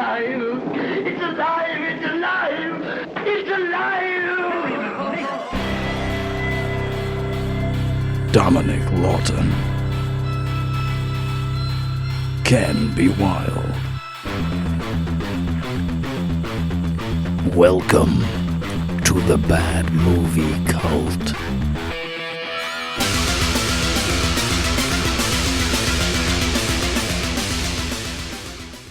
alive! It's alive! It's alive! It's alive! Dominic Lawton can be wild. Welcome to the Bad Movie Cult.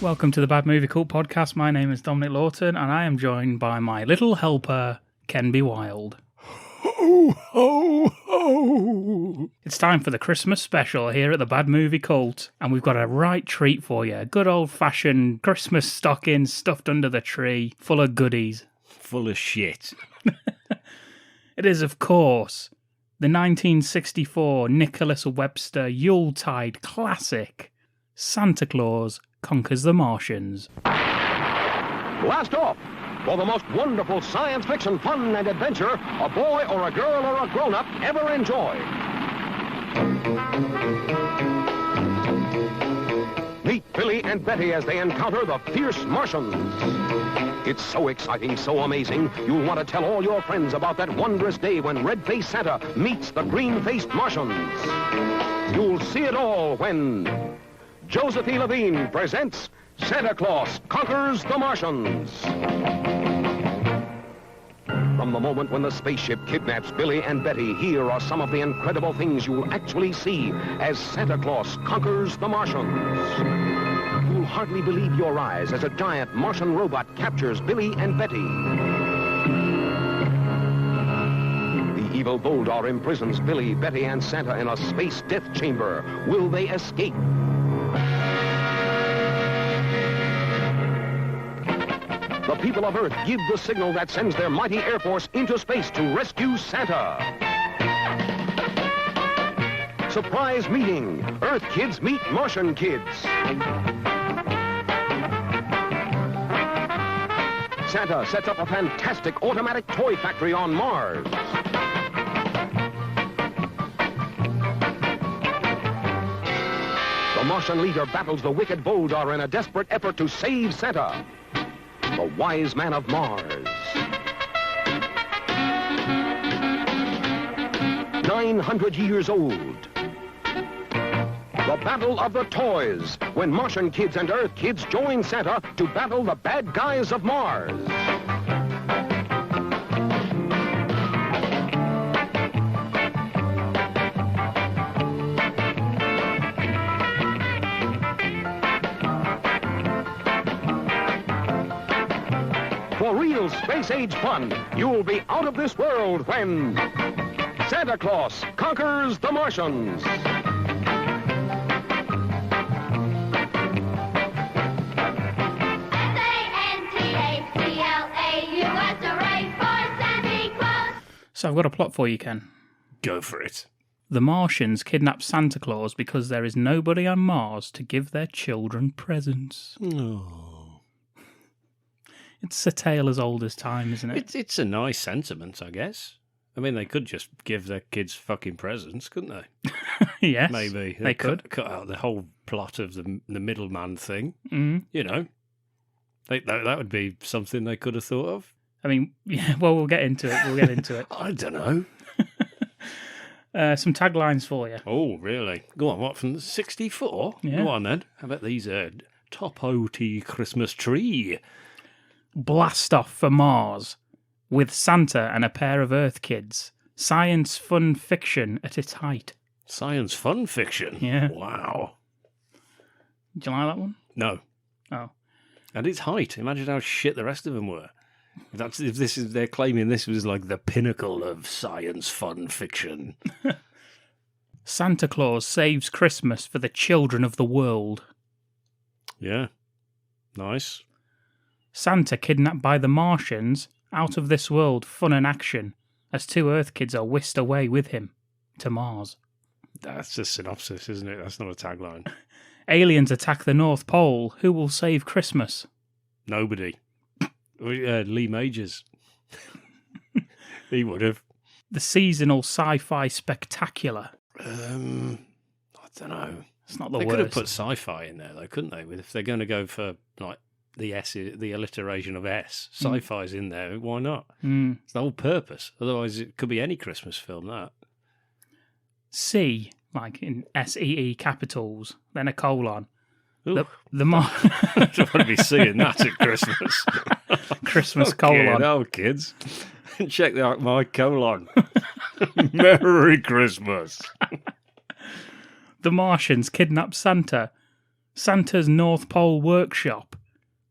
Welcome to the Bad Movie Cult podcast. My name is Dominic Lawton, and I am joined by my little helper, Ken Be Wild. Ho, ho, ho. It's time for the Christmas special here at the Bad Movie Cult, and we've got a right treat for you. A good old-fashioned Christmas stocking stuffed under the tree, full of goodies. Full of shit. It is, of course, the 1964 Nicholas Webster Yuletide classic, Santa Claus Conquers the Martians. Blast off! For the most wonderful science fiction fun and adventure a boy or a girl or a grown-up ever enjoy. Meet Billy and Betty as they encounter the fierce Martians. It's so exciting, so amazing, you'll want to tell all your friends about that wondrous day when red-faced Santa meets the green-faced Martians. You'll see it all when Joseph E. Levine presents Santa Claus Conquers the Martians. From the moment when the spaceship kidnaps Billy and Betty, here are some of the incredible things you'll actually see as Santa Claus conquers the Martians. You'll hardly believe your eyes as a giant Martian robot captures Billy and Betty. The evil Boldar imprisons Billy, Betty, and Santa in a space death chamber. Will they escape? The people of Earth give the signal that sends their mighty Air Force into space to rescue Santa. Surprise meeting. Earth kids meet Martian kids. Santa sets up a fantastic automatic toy factory on Mars. The Martian leader battles the wicked Boldar in a desperate effort to save Santa. The Wise Man of Mars. 900 years old. The Battle of the Toys, when Martian kids and Earth kids join Santa to battle the bad guys of Mars. For real space-age fun, you'll be out of this world when Santa Claus Conquers the Martians. S-A-N-T-A-C-L-A-U-S, hooray for Santa Claus! So I've got a plot for you, Ken. Go for it. The Martians kidnap Santa Claus because there is nobody on Mars to give their children presents. Oh. It's a tale as old as time, isn't it? It's a nice sentiment, I guess. I mean, they could just give their kids fucking presents, couldn't they? Yes, Maybe. they could. Cut out the whole plot of the middleman thing. Mm. You know. That would be something they could have thought of. I mean, yeah, well, we'll get into it. I don't know. Some taglines for you. Oh, really? Go on, what, from the 64? Yeah. Go on, then. How about these? Top OT Christmas tree. Blast off for Mars with Santa and a pair of Earth kids. Science fun fiction at its height. Science fun fiction? Yeah. Wow. Do you like that one? No. Oh. At its height. Imagine how shit the rest of them were. They're claiming this was like the pinnacle of science fun fiction. Santa Claus saves Christmas for the children of the world. Yeah. Nice. Santa kidnapped by the Martians, out of this world fun and action, as two Earth kids are whisked away with him to Mars. That's a synopsis, isn't it? That's not a tagline. Aliens attack the North Pole. Who will save Christmas? Nobody. Lee Majors. He would have. The seasonal sci-fi spectacular. I don't know. It's not the They worst. could have put sci-fi in there, though, couldn't they? If they're going to go for like the alliteration of S. Sci-fi's in there. Why not? Mm. It's the whole purpose. Otherwise, it could be any Christmas film, that. C, like in SEE capitals, then a colon. Ooh. The I don't want to be seeing that at Christmas. Christmas colon. Oh, kids. Check out my colon. Merry Christmas. The Martians kidnap Santa. Santa's North Pole workshop.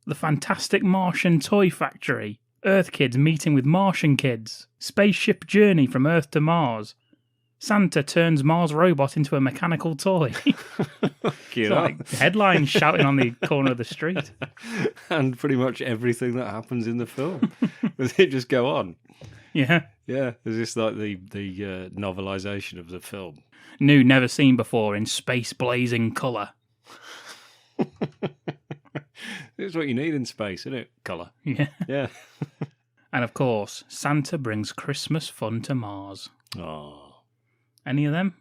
The Fantastic Martian Toy Factory. Earth kids meeting with Martian kids. Spaceship journey from Earth to Mars. Santa turns Mars robot into a mechanical toy. It's like headlines shouting on the corner of the street. And pretty much everything that happens in the film. Does it just go on? Yeah. Yeah. Is this like the novelisation of the film? New, never seen before in space blazing colour. It's what you need in space, isn't it? Colour. Yeah. Yeah. And of course, Santa brings Christmas fun to Mars. Oh. Any of them?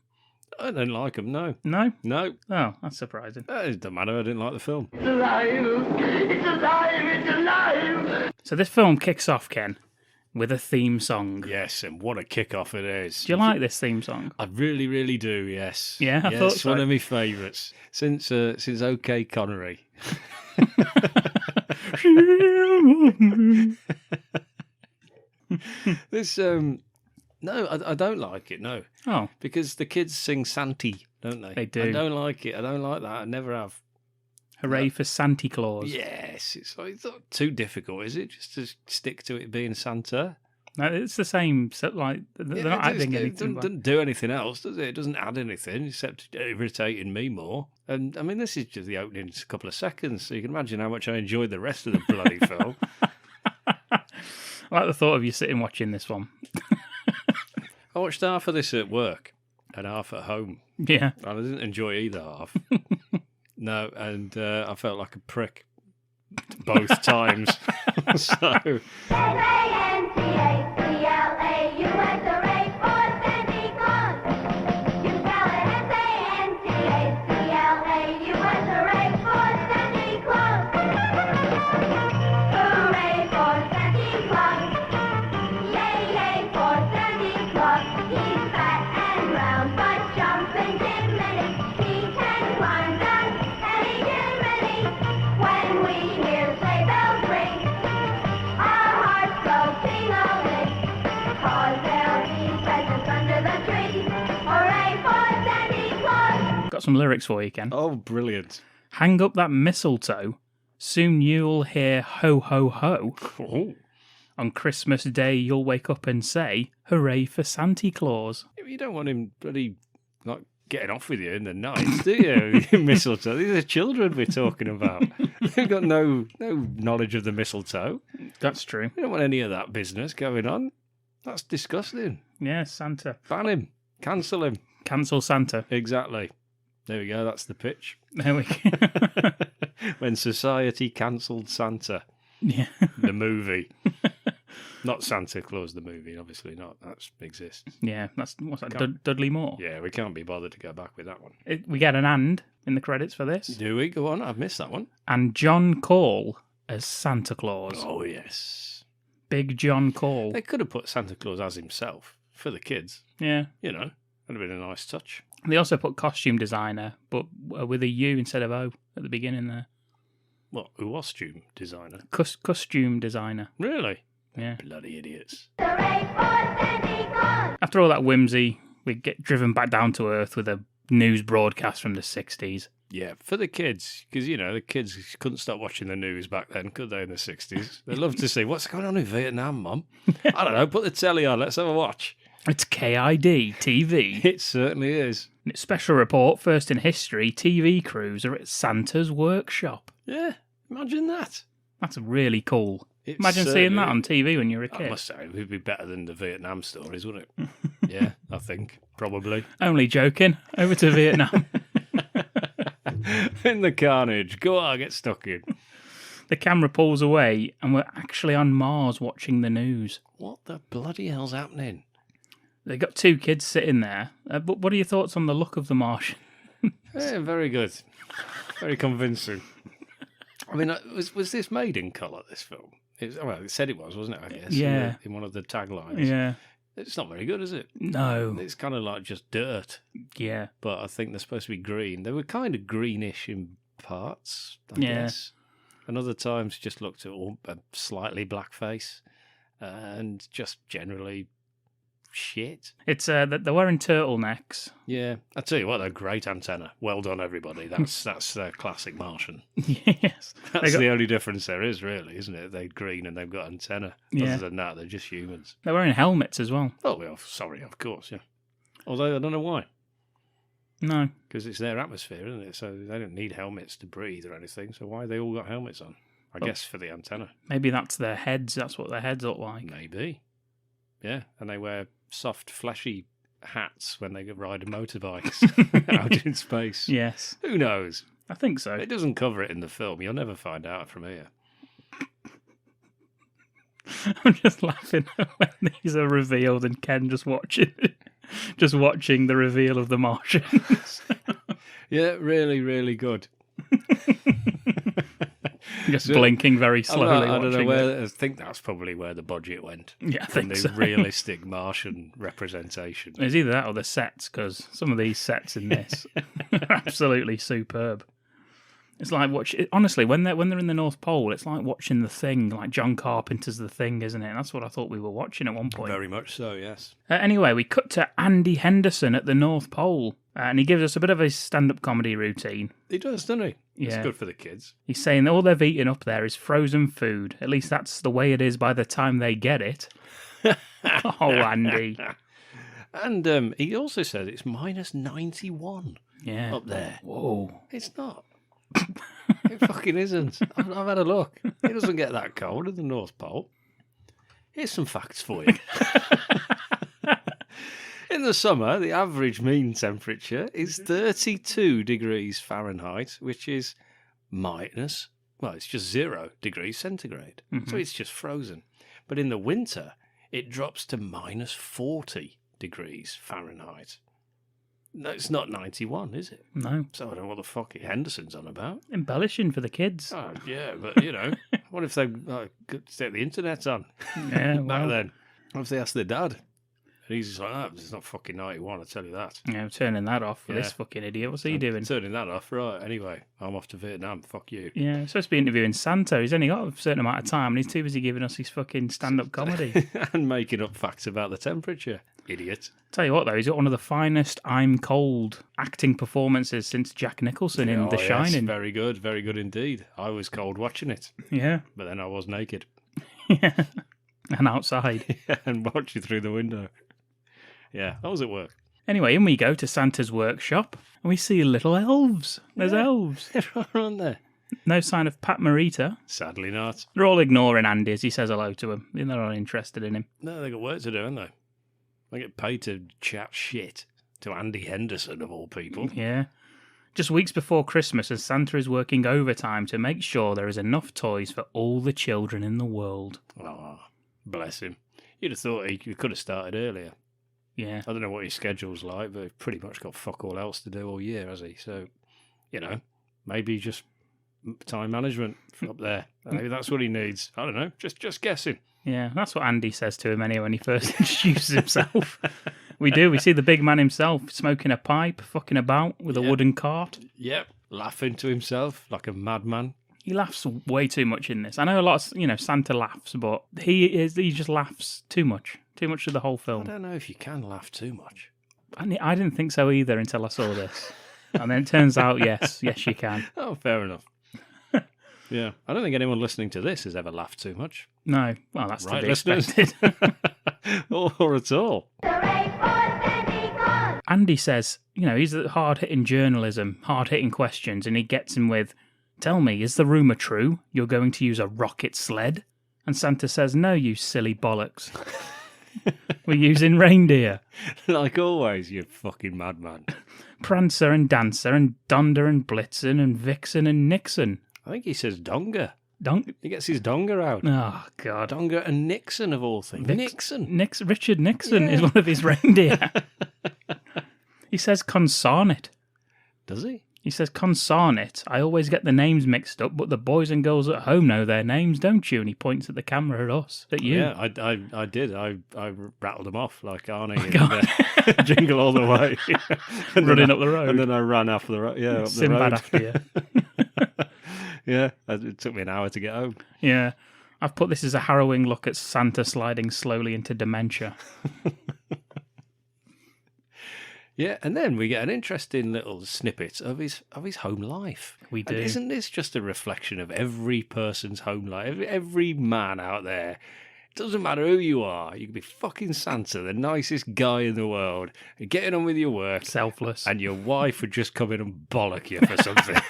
I don't like them, no. No? No. Oh, that's surprising. It doesn't matter, I didn't like the film. It's alive! It's alive! It's alive! So this film kicks off, Ken, with a theme song. Yes, and what a kick-off it is. Do you like this theme song? I really, really do, yes. Yeah, I yes, thought so. One of my favourites. Since OK Connery. This, no, I don't like it, no. Oh. Because the kids sing Santy, don't they? They do. I don't like it. I don't like that. I never have. Hooray for Santa Claus. Yes, it's not too difficult, is it? Just to stick to it being Santa. No, it's the same. So, like, they're not adding anything. Doesn't do anything else, does it? It doesn't add anything except irritating me more. And I mean, this is just the opening couple of seconds, so you can imagine how much I enjoyed the rest of the bloody film. I like the thought of you sitting watching this one. I watched half of this at work and half at home. Yeah. And I didn't enjoy either half. No, and I felt like a prick both times. So. Got some lyrics for you, Ken. Oh, brilliant. Hang up that mistletoe. Soon you'll hear ho, ho, ho. Oh. On Christmas Day, you'll wake up and say, hooray for Santa Claus. You don't want him bloody like getting off with you in the night, do you? Mistletoe. These are children we're talking about. They've got no knowledge of the mistletoe. That's true. We don't want any of that business going on. That's disgusting. Yeah, Santa. Ban him. Cancel him. Cancel Santa. Exactly. There we go. That's the pitch. There we go. When society cancelled Santa. Yeah. The movie. Not Santa Claus, the movie, obviously not. That exists. Yeah, what's that, Dudley Moore? Yeah, we can't be bothered to go back with that one. We get an and in the credits for this. Do we? Go on, I've missed that one. And John Call as Santa Claus. Oh, yes. Big John Call. They could have put Santa Claus as himself for the kids. Yeah. You know, that'd have been a nice touch. They also put costume designer, but with a U instead of O at the beginning there. What? A costume designer? Costume designer. Really? Yeah. Bloody idiots. After all that whimsy, we get driven back down to earth with a news broadcast from the 60s. Yeah, for the kids, because, you know, the kids couldn't stop watching the news back then, could they, in the 60s? They love to see, what's going on in Vietnam, Mum? I don't know, put the telly on, let's have a watch. It's KID TV. It certainly is. Special report, first in history, TV crews are at Santa's workshop. Yeah, imagine that. That's really cool. It Imagine seeing certainly- that on TV when you were a I kid. must say, it would be better than the Vietnam stories, wouldn't it? Yeah, I think, probably. Only joking. Over to Vietnam. In the carnage. Go on, get stuck in. The camera pulls away and we're actually on Mars watching the news. What the bloody hell's happening? They got two kids sitting there. But what are your thoughts on the look of the Martian? Yeah, very good. Very convincing. I mean, was this made in colour, this film? It said it was, wasn't it, I guess? Yeah. In one of the taglines. Yeah. It's not very good, is it? No. It's kind of like just dirt. Yeah. But I think they're supposed to be green. They were kind of greenish in parts, I Yeah. guess. And other times just looked at a slightly blackface and just generally shit. It's they're wearing turtlenecks. Yeah. I tell you what, they're great antenna. Well done, everybody. That's their classic Martian. Yes. That's the only difference there is, really, isn't it? They're green and they've got antenna. Yeah. Other than that, they're just humans. They're wearing helmets as well. Oh, well, sorry, of course, yeah. Although I don't know why. No. Because it's their atmosphere, isn't it? So they don't need helmets to breathe or anything. So why have they all got helmets on? I guess for the antenna. Maybe that's their heads. That's what their heads look like. Maybe. Yeah. And they wear soft, fleshy hats when they ride motorbikes out in space. Yes. Who knows? I think so. It doesn't cover it in the film. You'll never find out from here. I'm just laughing when these are revealed and Ken just watching the reveal of the Martians. Yeah, really, really good. Just blinking very slowly. I don't know watching where. it. I think that's probably where the budget went. Yeah, I from think the so. realistic Martian representation. It's either that or the sets, because some of these sets in this are absolutely superb. It's like honestly, when they're in the North Pole, it's like watching The Thing, like John Carpenter's The Thing, isn't it? That's what I thought we were watching at one point. Very much so, yes. Anyway, we cut to Andy Henderson at the North Pole, and he gives us a bit of his stand-up comedy routine. He does, doesn't he? Yeah. It's good for the kids. He's saying that all they've eaten up there is frozen food. At least that's the way it is by the time they get it. Oh, Andy. And he also says it's minus 91 Yeah. up there. Whoa. It's not. It fucking isn't. I've had a look. It doesn't get that cold at the North Pole. Here's some facts for you. In the summer, the average mean temperature is 32 degrees Fahrenheit, which is it's just 0 degrees centigrade. Mm-hmm. So it's just frozen. But in the winter, it drops to minus 40 degrees Fahrenheit. No, it's not 91, is it? No. So I don't know what the fuck Henderson's on about. Embellishing for the kids. Oh, yeah, but, what if they could set the internet on Yeah, back well. then? What if they asked their dad? And he's just like, it's not fucking 91, I'll tell you that. Yeah, I'm turning that off for Yeah. this fucking idiot. What's he doing? Turning that off, right. Anyway, I'm off to Vietnam, fuck you. Yeah, he's supposed to be interviewing Santa. He's only got a certain amount of time and he's too busy giving us his fucking stand-up comedy. And making up facts about the temperature. Idiot. Tell you what, though, he's got one of the finest I'm Cold acting performances since Jack Nicholson in The yes, Shining. very good indeed. I was cold watching it, Yeah. but then I was naked. Yeah. And outside. And watching through the window. Yeah, I was at work. Anyway, in we go to Santa's workshop and we see little elves. There's elves. They're on there. No sign of Pat Morita. Sadly not. They're all ignoring Andy as he says hello to him. They're not interested in him. No, they got work to do, haven't they? They get paid to chat shit to Andy Henderson, of all people. Yeah. Just weeks before Christmas, as Santa is working overtime to make sure there is enough toys for all the children in the world. Oh, bless him. You'd have thought he could have started earlier. Yeah. I don't know what his schedule's like, but he's pretty much got fuck all else to do all year, has he? So, maybe just time management up there. Maybe that's what he needs. I don't know. Just guessing. Yeah, that's what Andy says to him anyway when he first introduces himself. We see the big man himself smoking a pipe, fucking about with a wooden cart. Yep. Laughing to himself like a madman. He laughs way too much in this. I know a lot of, Santa laughs, but he just laughs too much. Too much of the whole I film. don't know if you can laugh too much. I didn't think so either until I saw this. And then it turns out, yes, you can. Oh, fair enough. Yeah. I don't think anyone listening to this has ever laughed too much. No, well, that's Right, to be listeners? expected. or at all. Hooray for Santa Claus! Andy says, he's at hard-hitting journalism, hard-hitting questions, and he gets him with, "Tell me, is the rumour true? You're going to use a rocket sled?" And Santa says, "No, you silly bollocks. We're using reindeer. Like always, you fucking madman. Prancer and Dancer and Donder and Blitzen and Vixen and Nixon." I think he says Donga. Donk. He gets his Donga out. Oh, God. Donga and Nixon, of all things. Nixon. Richard Nixon is one of his reindeer. He says consarnet. Does he? He says, "Consarn it, I always get the names mixed up, but the boys and girls at home know their names, don't you?" And he points at the camera at us, at you. Yeah, I did. I rattled them off like Arnie in Jingle All the Way. Running up the road. And then I ran after the road. Yeah, up the Sinbad road. after you. Yeah, it took me an hour to get home. Yeah. I've put this as a harrowing look at Santa sliding slowly into dementia. Yeah, and then we get an interesting little snippet of his home life. We do. And isn't this just a reflection of every person's home life? Every man out there. It doesn't matter who you are. You can be fucking Santa, the nicest guy in the world, and getting on with your work. Selfless. And your wife would just come in and bollock you for something.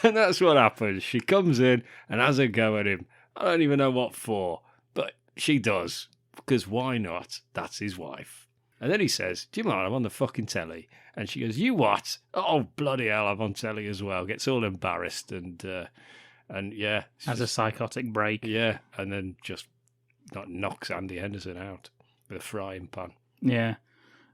And that's what happens. She comes in and has a go at him. I don't even know what for, but she does. Because why not? That's his wife. And then he says, "Do you mind? I'm on the fucking telly." And she goes, "You what?" "Oh, bloody hell, I'm on telly as well." Gets all embarrassed and yeah. Has a psychotic break. Yeah, and then just knocks Andy Henderson out with a frying pan. Yeah.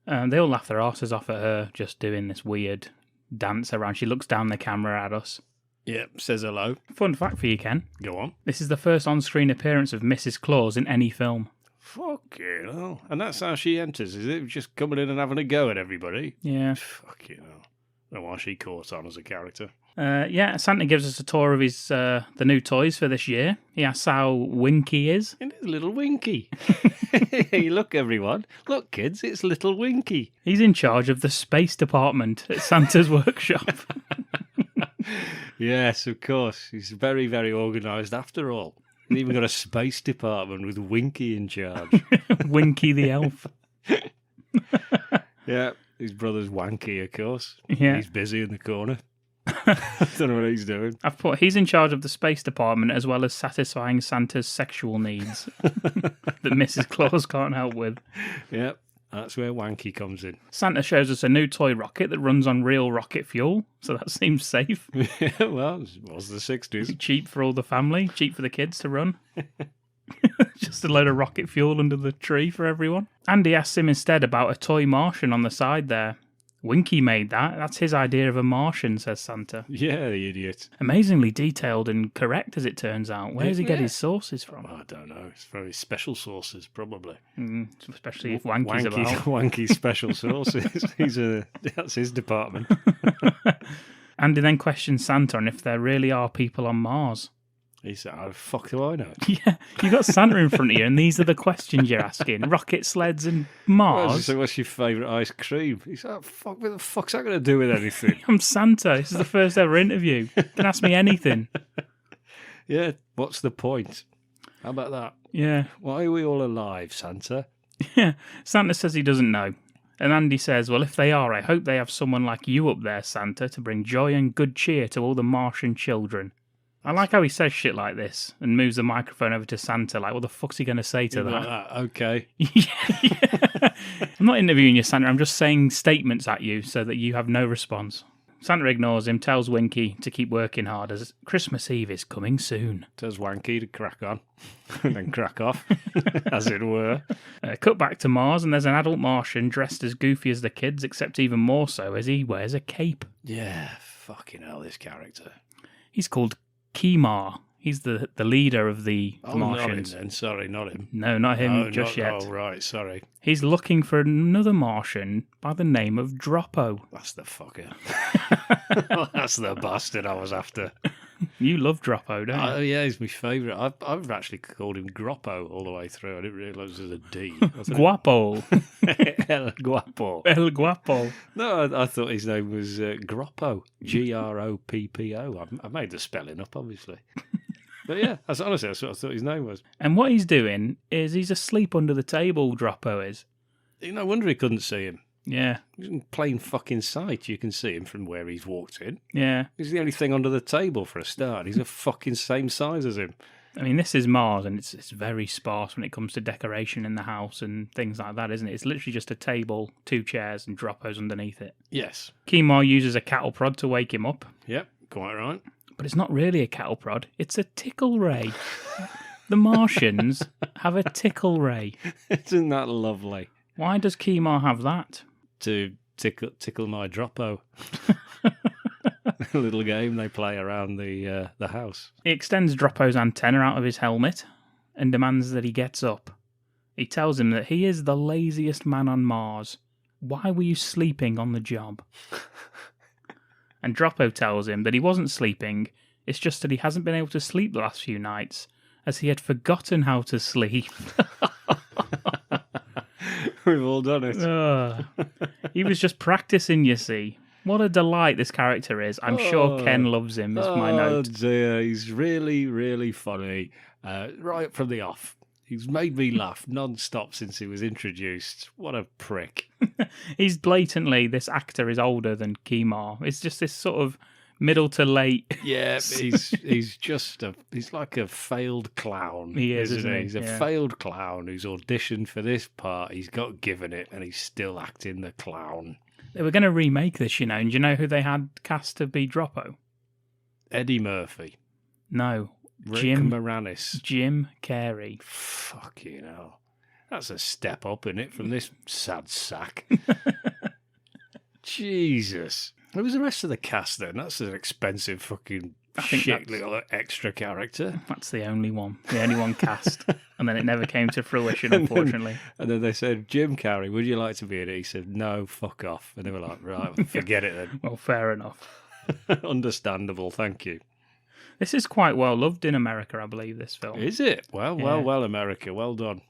They all laugh their asses off at her just doing this weird dance around. She looks down the camera at us. Yeah, says hello. Fun fact for you, Ken. Go on. This is the first on-screen appearance of Mrs. Claus in any film. Fucking hell. And that's how she enters, is it? Just coming in and having a go at everybody? Yeah. Fucking hell. I don't know why she caught on as a character. Yeah, Santa gives us a tour of his the new toys for this year. He asks how Winky is. And it's little Winky. Hey, look, everyone. Look, kids, it's little Winky. He's in charge of the space department at Santa's workshop. Yes, of course. He's very, very organised after all. He's even got a space department with Winky in charge. Winky the elf. Yeah, his brother's Wanky, of course. Yeah. He's busy in the corner. Don't know what he's doing. I've put he's in charge of the space department as well as satisfying Santa's sexual needs that Mrs. Claus can't help with. Yeah, that's where Wanky comes in. Santa shows us a new toy rocket that runs on real rocket fuel, so that seems safe. Yeah, well, it was the 60s. Cheap for all the family, cheap for the kids to run. Just a load of rocket fuel under the tree for everyone. Andy asks him instead about a toy Martian on the side there. Winky made that. That's his idea of a Martian, says Santa. Yeah, the idiot. Amazingly detailed and correct, as it turns out. Where does he get his sources from? I don't know. It's very special sources, probably. Especially if Wanky's about. Wanky special sources. That's his department. Andy then questions Santa on if there really are people on Mars. He said, "How the fuck do I know?" Yeah, you've got Santa in front of you, and these are the questions you're asking. Rocket sleds and Mars. So what's your favourite ice cream? He's like, "Fuck, what the fuck's that going to do with anything?" I'm Santa. This is the first ever interview. You can ask me anything. Yeah, what's the point? How about that? Yeah. Why are we all alive, Santa? Yeah. Santa says he doesn't know. And Andy says, well, if they are, I hope they have someone like you up there, Santa, to bring joy and good cheer to all the Martian children. I like how he says shit like this and moves the microphone over to Santa, like, what the fuck's he going to say to that? Like that? Okay. Yeah. I'm not interviewing you, Santa. I'm just saying statements at you so that you have no response. Santa ignores him, tells Winky to keep working hard as Christmas Eve is coming soon. Tells Wanky to crack on and then crack off, as it were. Cut back to Mars, and there's an adult Martian dressed as goofy as the kids, except even more so as he wears a cape. Yeah, fucking hell, this character. He's called Chemo. He's the leader of the Martians. Not him then. Sorry, not him. No, not him Oh, just yet. Oh, right, sorry. He's looking for another Martian by the name of Droppo. That's the fucker. That's the bastard I was after. You love Droppo, don't you? Oh, yeah, he's my favourite. I've actually called him Groppo all the way through. I didn't realise there was a D. Guapo. El Guapo. El Guapo. No, I thought his name was Groppo. Groppo. I made the spelling up, obviously. But yeah, honestly, that's what I thought his name was. And what he's doing is he's asleep under the table, Droppo is. No wonder he couldn't see him. Yeah. He's in plain fucking sight. You can see him from where he's walked in. Yeah. He's the only thing under the table for a start. He's a fucking same size as him. I mean, this is Mars, and it's very sparse when it comes to decoration in the house and things like that, isn't it? It's literally just a table, 2 chairs, and Droppos underneath it. Yes. Chemo uses a cattle prod to wake him up. Yep, quite right. But it's not really a cattle prod. It's a tickle ray. The Martians have a tickle ray. Isn't that lovely? Why does Chemo have that? To tickle my Droppo. little game they play around the house. He extends Droppo's antenna out of his helmet and demands that he gets up. He tells him that he is the laziest man on Mars. Why were you sleeping on the job? And Droppo tells him that he wasn't sleeping, it's just that he hasn't been able to sleep the last few nights, as he had forgotten how to sleep. We've all done it. He was just practicing, you see. What a delight this character is. I'm sure Ken loves him, is my note. Oh dear, he's really, really funny. Right from the off. He's made me laugh non-stop since he was introduced. What a prick. He's blatantly, this actor is older than Chemo. It's just this sort of middle to late. Yeah, he's like a failed clown. He is, isn't he? He's a failed clown who's auditioned for this part. He's got given it, and he's still acting the clown. They were going to remake this, you know, and do you know who they had cast to be Droppo? Eddie Murphy. No. Rick Jim Moranis. Jim Carrey. Fucking hell. That's a step up, isn't it, from this sad sack? Jesus. Who was the rest of the cast then? That's an expensive fucking shit little extra character. That's the only one cast. And then it never came to fruition, unfortunately. And then they said, Jim Carrey, would you like to be in it? He said, no, fuck off. And they were like, right, forget it then. Well, fair enough. Understandable, thank you. This is quite well loved in America, I believe, this film. Is it? Well, America. Well done.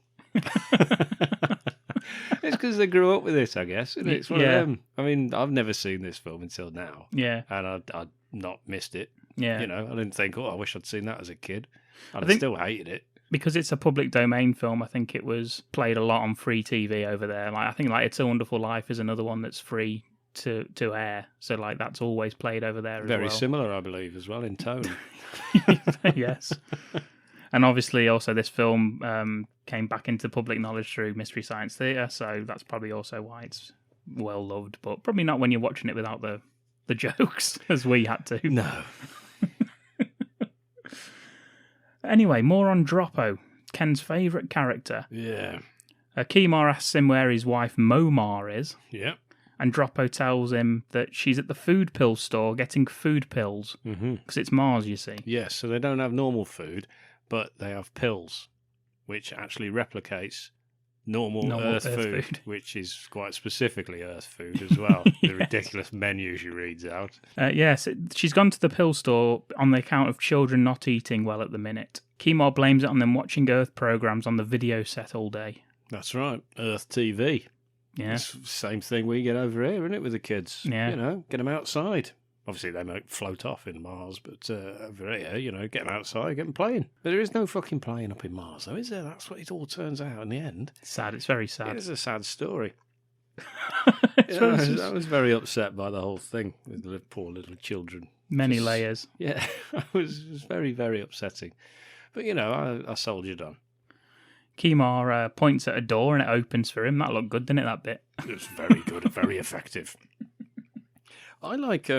It's because they grew up with it, I guess. And it's one of them. I mean, I've never seen this film until now. Yeah. And I'd not missed it. Yeah. You know, I didn't think, I wish I'd seen that as a kid. I think still hated it. Because it's a public domain film, I think it was played a lot on free TV over there. Like I think It's a Wonderful Life is another one that's free to air. So like that's always played over there as well. Very similar, I believe, as well in tone. Yes. And obviously also this film came back into public knowledge through Mystery Science Theatre, so that's probably also why it's well loved, but probably not when you're watching it without the jokes, as we had to. No. Anyway, more on Droppo, Ken's favourite character. Yeah. Chemo asks him where his wife Momar is. Yeah. And Droppo tells him that she's at the food pill store getting food pills. Because it's Mars, you see. Yes, so they don't have normal food, but they have pills, which actually replicates normal Earth food, which is quite specifically Earth food as well. The ridiculous menu she reads out. Yes, she's gone to the pill store on the account of children not eating well at the minute. Chemo blames it on them watching Earth programs on the video set all day. That's right, Earth TV. Yeah. It's the same thing we get over here, isn't it, with the kids? Yeah. You know, get them outside. Obviously, they might float off in Mars, but over here, you know, get them outside, get them playing. But there is no fucking playing up in Mars, though, is there? That's what it all turns out in the end. Sad. It's very sad. It is a sad story. I was very upset by the whole thing with the poor little children. Many layers. Yeah, it was very, very upsetting. But, you know, I soldiered on. Chemo points at a door and it opens for him. That looked good, didn't it, that bit? It was very good, very effective. I like...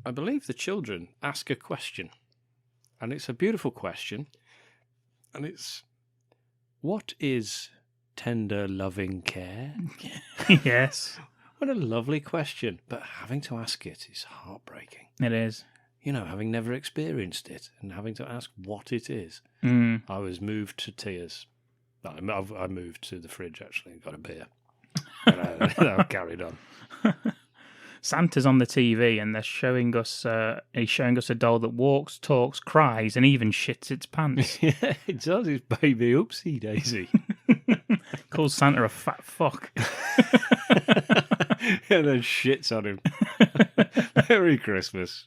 I believe the children ask a question, and it's a beautiful question, and it's, what is tender, loving care? Yes. What a lovely question, but having to ask it is heartbreaking. It is. You know, having never experienced it, and having to ask what it is. I was moved to tears. I moved to the fridge, actually, and got a beer. And I carried on. Santa's on the TV and they're showing us. He's showing us a doll that walks, talks, cries, and even shits its pants. Yeah, it does. It's baby oopsie daisy. Calls Santa a fat fuck. And then shits on him. Merry Christmas.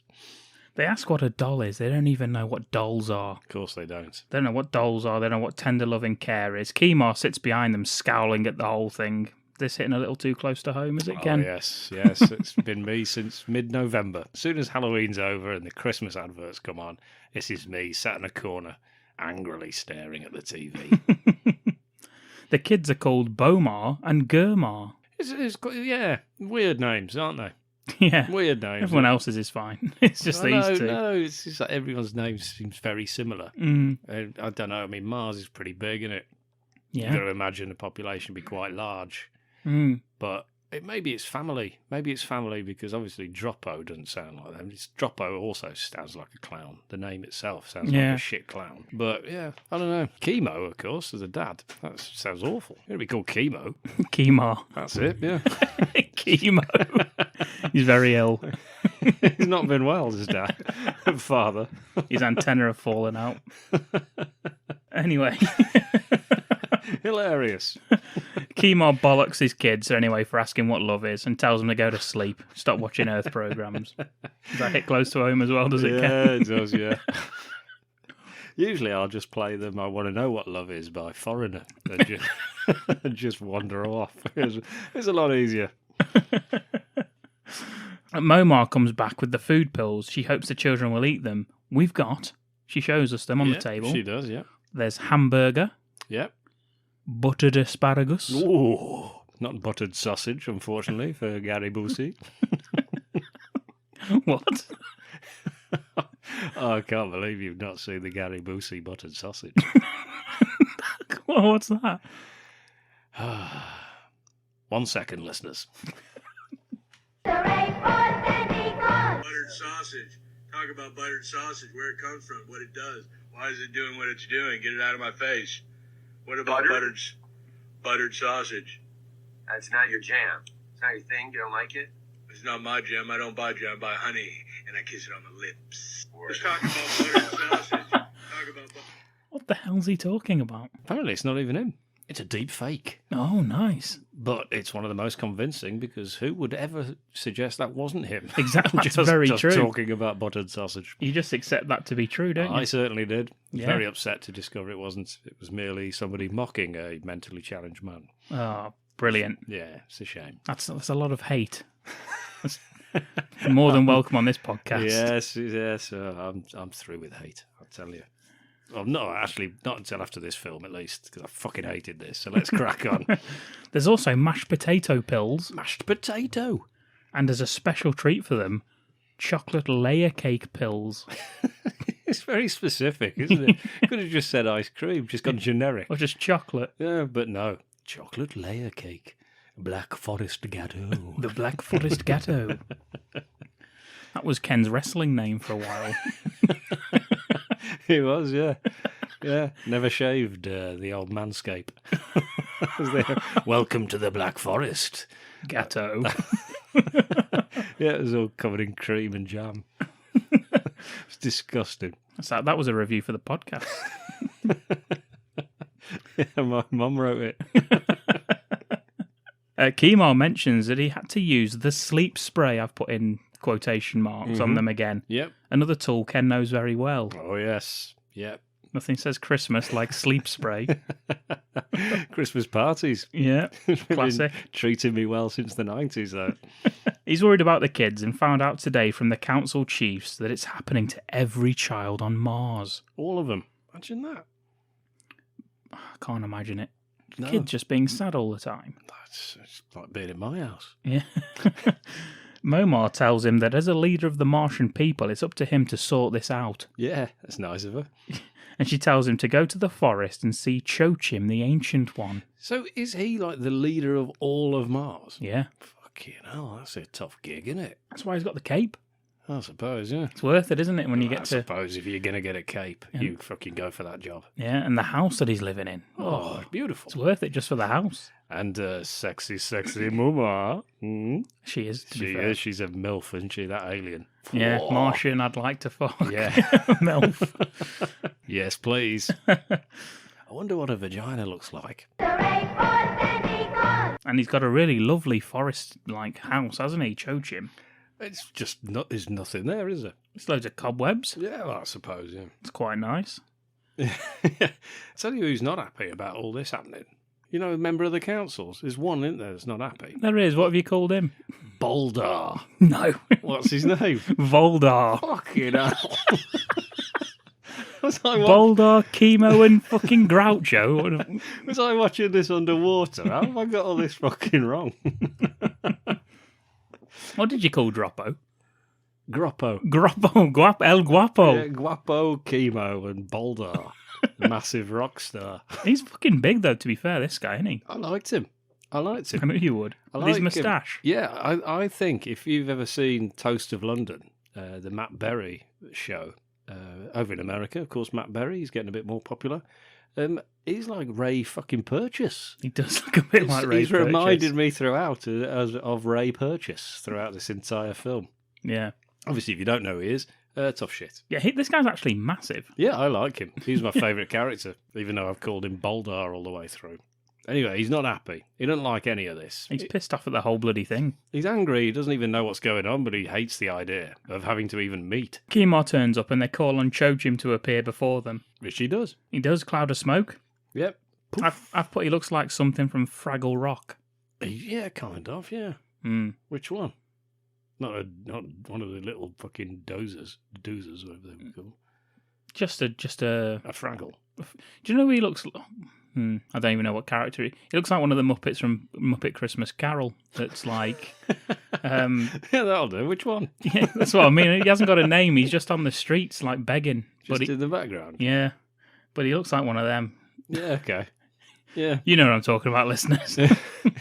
They ask what a doll is. They don't even know what dolls are. Of course they don't. They don't know what dolls are. They don't know what tender, loving care is. Chemo sits behind them, scowling at the whole thing. This hitting a little too close to home, is it, Ken? Oh, yes. It's been me since mid-November. As soon as Halloween's over and the Christmas adverts come on, this is me sat in a corner, angrily staring at the TV. The kids are called Bomar and Gurmar. Yeah, weird names, aren't they? Yeah. Weird names. Everyone else's is fine. It's just these two. No, it's just like everyone's name seems very similar. I don't know. I mean, Mars is pretty big, isn't it? Yeah. You've got to imagine the population be quite large. But Maybe it's family. Maybe it's family because obviously Droppo doesn't sound like them. Droppo also sounds like a clown. The name itself sounds like a shit clown. But yeah, I don't know. Chemo, of course, as a dad. That sounds awful. It'd be called Chemo. Chemo. That's it, yeah. Chemo. He's very ill. He's not been well, his dad. Father. His antenna have fallen out. Anyway. Hilarious. Chemo bollocks his kids anyway for asking what love is and tells them to go to sleep. Stop watching Earth programs. Does that hit close to home as well, does it, Ken? Yeah, it does, yeah. Usually I'll just play them I Want to Know What Love Is by Foreigner and just wander off. It's a lot easier. Momar comes back with the food pills. She hopes the children will eat them. She shows us them on the table. She does, yeah. There's hamburger. Yep. Buttered asparagus. Ooh, not buttered sausage, unfortunately, for Gary Busey. What? Oh, I can't believe you've not seen the Gary Busey buttered sausage. What's that? 1 second, listeners. Buttered sausage. Talk about buttered sausage, where it comes from, what it does. Why is it doing what it's doing? Get it out of my face. What about buttered sausage? That's not your jam. It's not your thing. You don't like it? It's not my jam. I don't buy jam. I buy honey, and I kiss it on the lips. Let's talk about buttered sausage. What the hell's he talking about? Apparently it's not even him. It's a deep fake. Oh, nice. But it's one of the most convincing because who would ever suggest that wasn't him? Exactly. That's very just true. Talking about buttered sausage. You just accept that to be true, don't you? I certainly did. Yeah. Very upset to discover it wasn't. It was merely somebody mocking a mentally challenged man. Oh, brilliant. Yeah, it's a shame. That's a lot of hate. That's more than welcome on this podcast. Yes. I'm through with hate, I'll tell you. Well, no, actually, not until after this film, at least, because I fucking hated this. So let's crack on. There's also mashed potato pills. Mashed potato. And as a special treat for them, chocolate layer cake pills. It's very specific, isn't it? Could have just said ice cream, just gone generic. Or just chocolate. Yeah, but no. Chocolate layer cake. Black Forest Gâteau. The Black Forest Gâteau. That was Ken's wrestling name for a while. He was, yeah. Yeah, never shaved the old manscape. Welcome to the Black Forest. Gâteau. Yeah, it was all covered in cream and jam. It's disgusting. So that was a review for the podcast. Yeah, my mum wrote it. Chemo mentions that he had to use the sleep spray. I've put in quotation marks on them again. Yep. Another tool Ken knows very well. Oh, yes. Yep. Nothing says Christmas like sleep spray. Christmas parties. Yeah, classic. Been treating me well since the 90s, though. He's worried about the kids and found out today from the council chiefs that it's happening to every child on Mars. All of them. Imagine that. I can't imagine it. No. Kids just being sad all the time. It's like being in my house. Yeah. Momar tells him that as a leader of the Martian people, it's up to him to sort this out. Yeah, that's nice of her. And she tells him to go to the forest and see Chochim, the Ancient One. So is he like the leader of all of Mars? Yeah. Fucking hell, that's a tough gig, isn't it? That's why he's got the cape. I suppose, yeah. It's worth it, isn't it, when you get I to... suppose if you're going to get a cape, you fucking go for that job. Yeah, and the house that he's living in. Oh, it's beautiful. It's worth it just for the house. And sexy mama. Mm. She is, to be She fair. is. She's a MILF, isn't she? That alien. Yeah, Whoa. Martian, I'd like to fuck. Yeah. MILF. Yes, please. I wonder what a vagina looks like. And he's got a really lovely forest-like house, hasn't he, Chochim? It's just there's nothing there, is there? There's loads of cobwebs. Yeah, well, I suppose, yeah. It's quite nice. Tell you who's not happy about all this happening. You know, a member of the councils. There's one, isn't there, that's not happy. There is. What have you called him? Boldar. No. What's his name? Voldar. Fucking hell. Was I Boldar, Chemo, and fucking Groucho. Was I watching this underwater? How have I got all this fucking wrong? What did you call Droppo? Groppo. El Guapo. Yeah, Guapo, Chemo, and Boldar. Massive rock star. He's fucking big, though, to be fair, this guy, isn't he? I liked him. I liked I him. knew you would. I With his like him. moustache. Yeah, I think if you've ever seen Toast of London, the Matt Berry show over in America, of course, Matt Berry, he's getting a bit more popular. He's like Ray fucking Purchase. He does look a bit like Ray He's Purchase. reminded me throughout of Ray Purchase throughout this entire film. Yeah. Obviously, if you don't know who he is, tough shit. Yeah, this guy's actually massive. Yeah, I like him. He's my favourite character, even though I've called him Boldar all the way through. Anyway, he's not happy. He doesn't like any of this. He's pissed off at the whole bloody thing. He's angry. He doesn't even know what's going on, but he hates the idea of having to even meet. Chemo turns up and they call on Chojim to appear before them. Which he does. He does, cloud of smoke. Yep. I've put he looks like something from Fraggle Rock. Yeah, kind of, yeah. Which one? Not one of the little fucking doozers, whatever they were called. Just a Fraggle. Do you know who he looks like? I don't even know what character he looks like. One of the Muppets from Muppet Christmas Carol. That's like, Yeah, that'll do. Which one? yeah, that's what I mean. He hasn't got a name. He's just on the streets like begging. Just in the background. Yeah, but he looks like one of them. Yeah. Okay. Yeah. You know what I'm talking about, listeners.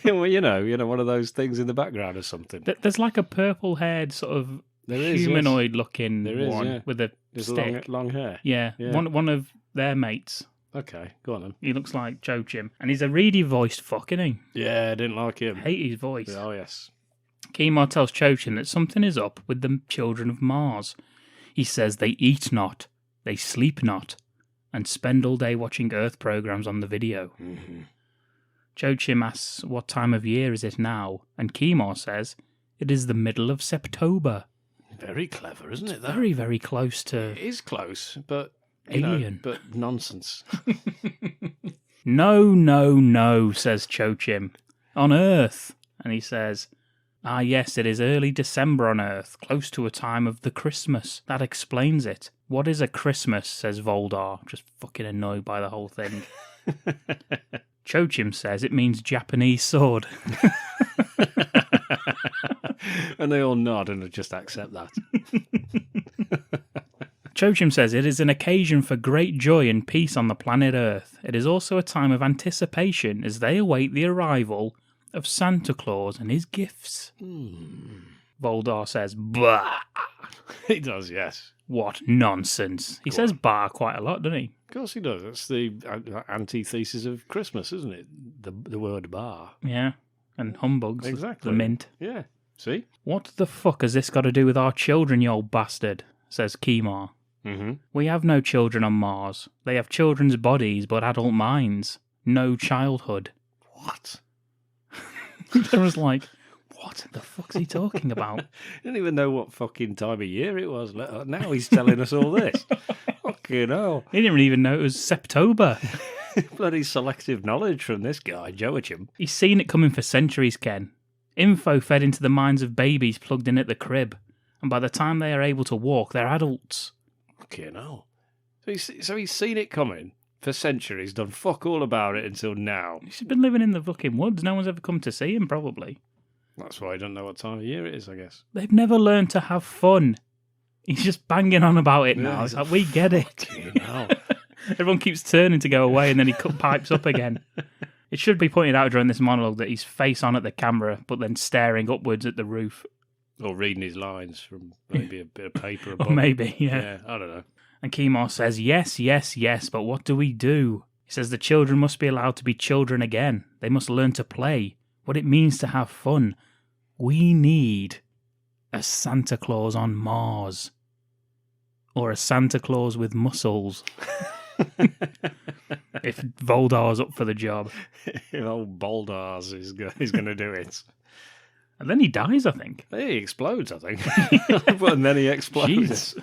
Well, you know, one of those things in the background or something. There's like a purple-haired sort of There is, humanoid-looking There is, one yeah. with a There's stick. long hair. Yeah, Yeah. one of their mates. Okay, go on then. He looks like Chojim, and he's a reedy voiced fuck, isn't he? Yeah, I didn't like him. Hate his voice. Oh, yes. Chemo tells Chojim that something is up with the children of Mars. He says they eat not, they sleep not, and spend all day watching Earth programs on the video. Mm-hmm. Chojim asks what time of year is it now, and Chemo says it is the middle of September. Very clever, isn't it? That? Very, very close to It is close, but... alien. But nonsense. No, no, no, says Chojim. On Earth. And he says, ah, yes, it is early December on Earth, close to a time of the Christmas. That explains it. What is a Christmas, says Voldar, just fucking annoyed by the whole thing. Chojim says it means Japanese sword. And they all nod and just accept that. Chojim says it is an occasion for great joy and peace on the planet Earth. It is also a time of anticipation as they await the arrival of Santa Claus and his gifts. Voldar says, bah! He does, yes. What nonsense. He says bah quite a lot, doesn't he? Of course he does. That's the antithesis of Christmas, isn't it? The word bar. Yeah. And humbugs. Exactly. The mint. Yeah. See? What the fuck has this got to do with our children, you old bastard? Says Chemo. Mm-hmm. We have no children on Mars. They have children's bodies but adult minds. No childhood. What? I was like, what the fuck's he talking about? He didn't even know what fucking time of year it was. Now he's telling us all this. Fucking hell. He didn't even know it was September. Bloody selective knowledge from this guy, Joachim. He's seen it coming for centuries, Ken. Info fed into the minds of babies plugged in at the crib. And by the time they are able to walk, they're adults. Fucking hell. So he's seen it coming for centuries, done fuck all about it until now. He's been living in the fucking woods. No one's ever come to see him, probably. That's why I don't know what time of year it is, I guess. They've never learned to have fun. He's just banging on about it now. Yeah, It's like, we get it. Fucking hell. Everyone keeps turning to go away and then he pipes up again. It should be pointed out during this monologue that he's face on at the camera, but then staring upwards at the roof. Or reading his lines from maybe a bit of paper above. Or maybe, yeah. Yeah, I don't know. And Chemo says, yes, yes, yes, but what do we do? He says the children must be allowed to be children again. They must learn to play, what it means to have fun. We need a Santa Claus on Mars. Or a Santa Claus with muscles. If Voldar's up for the job. If old Boldars is going to do it. And then he dies, I think. He explodes, I think. And then he explodes. Jesus.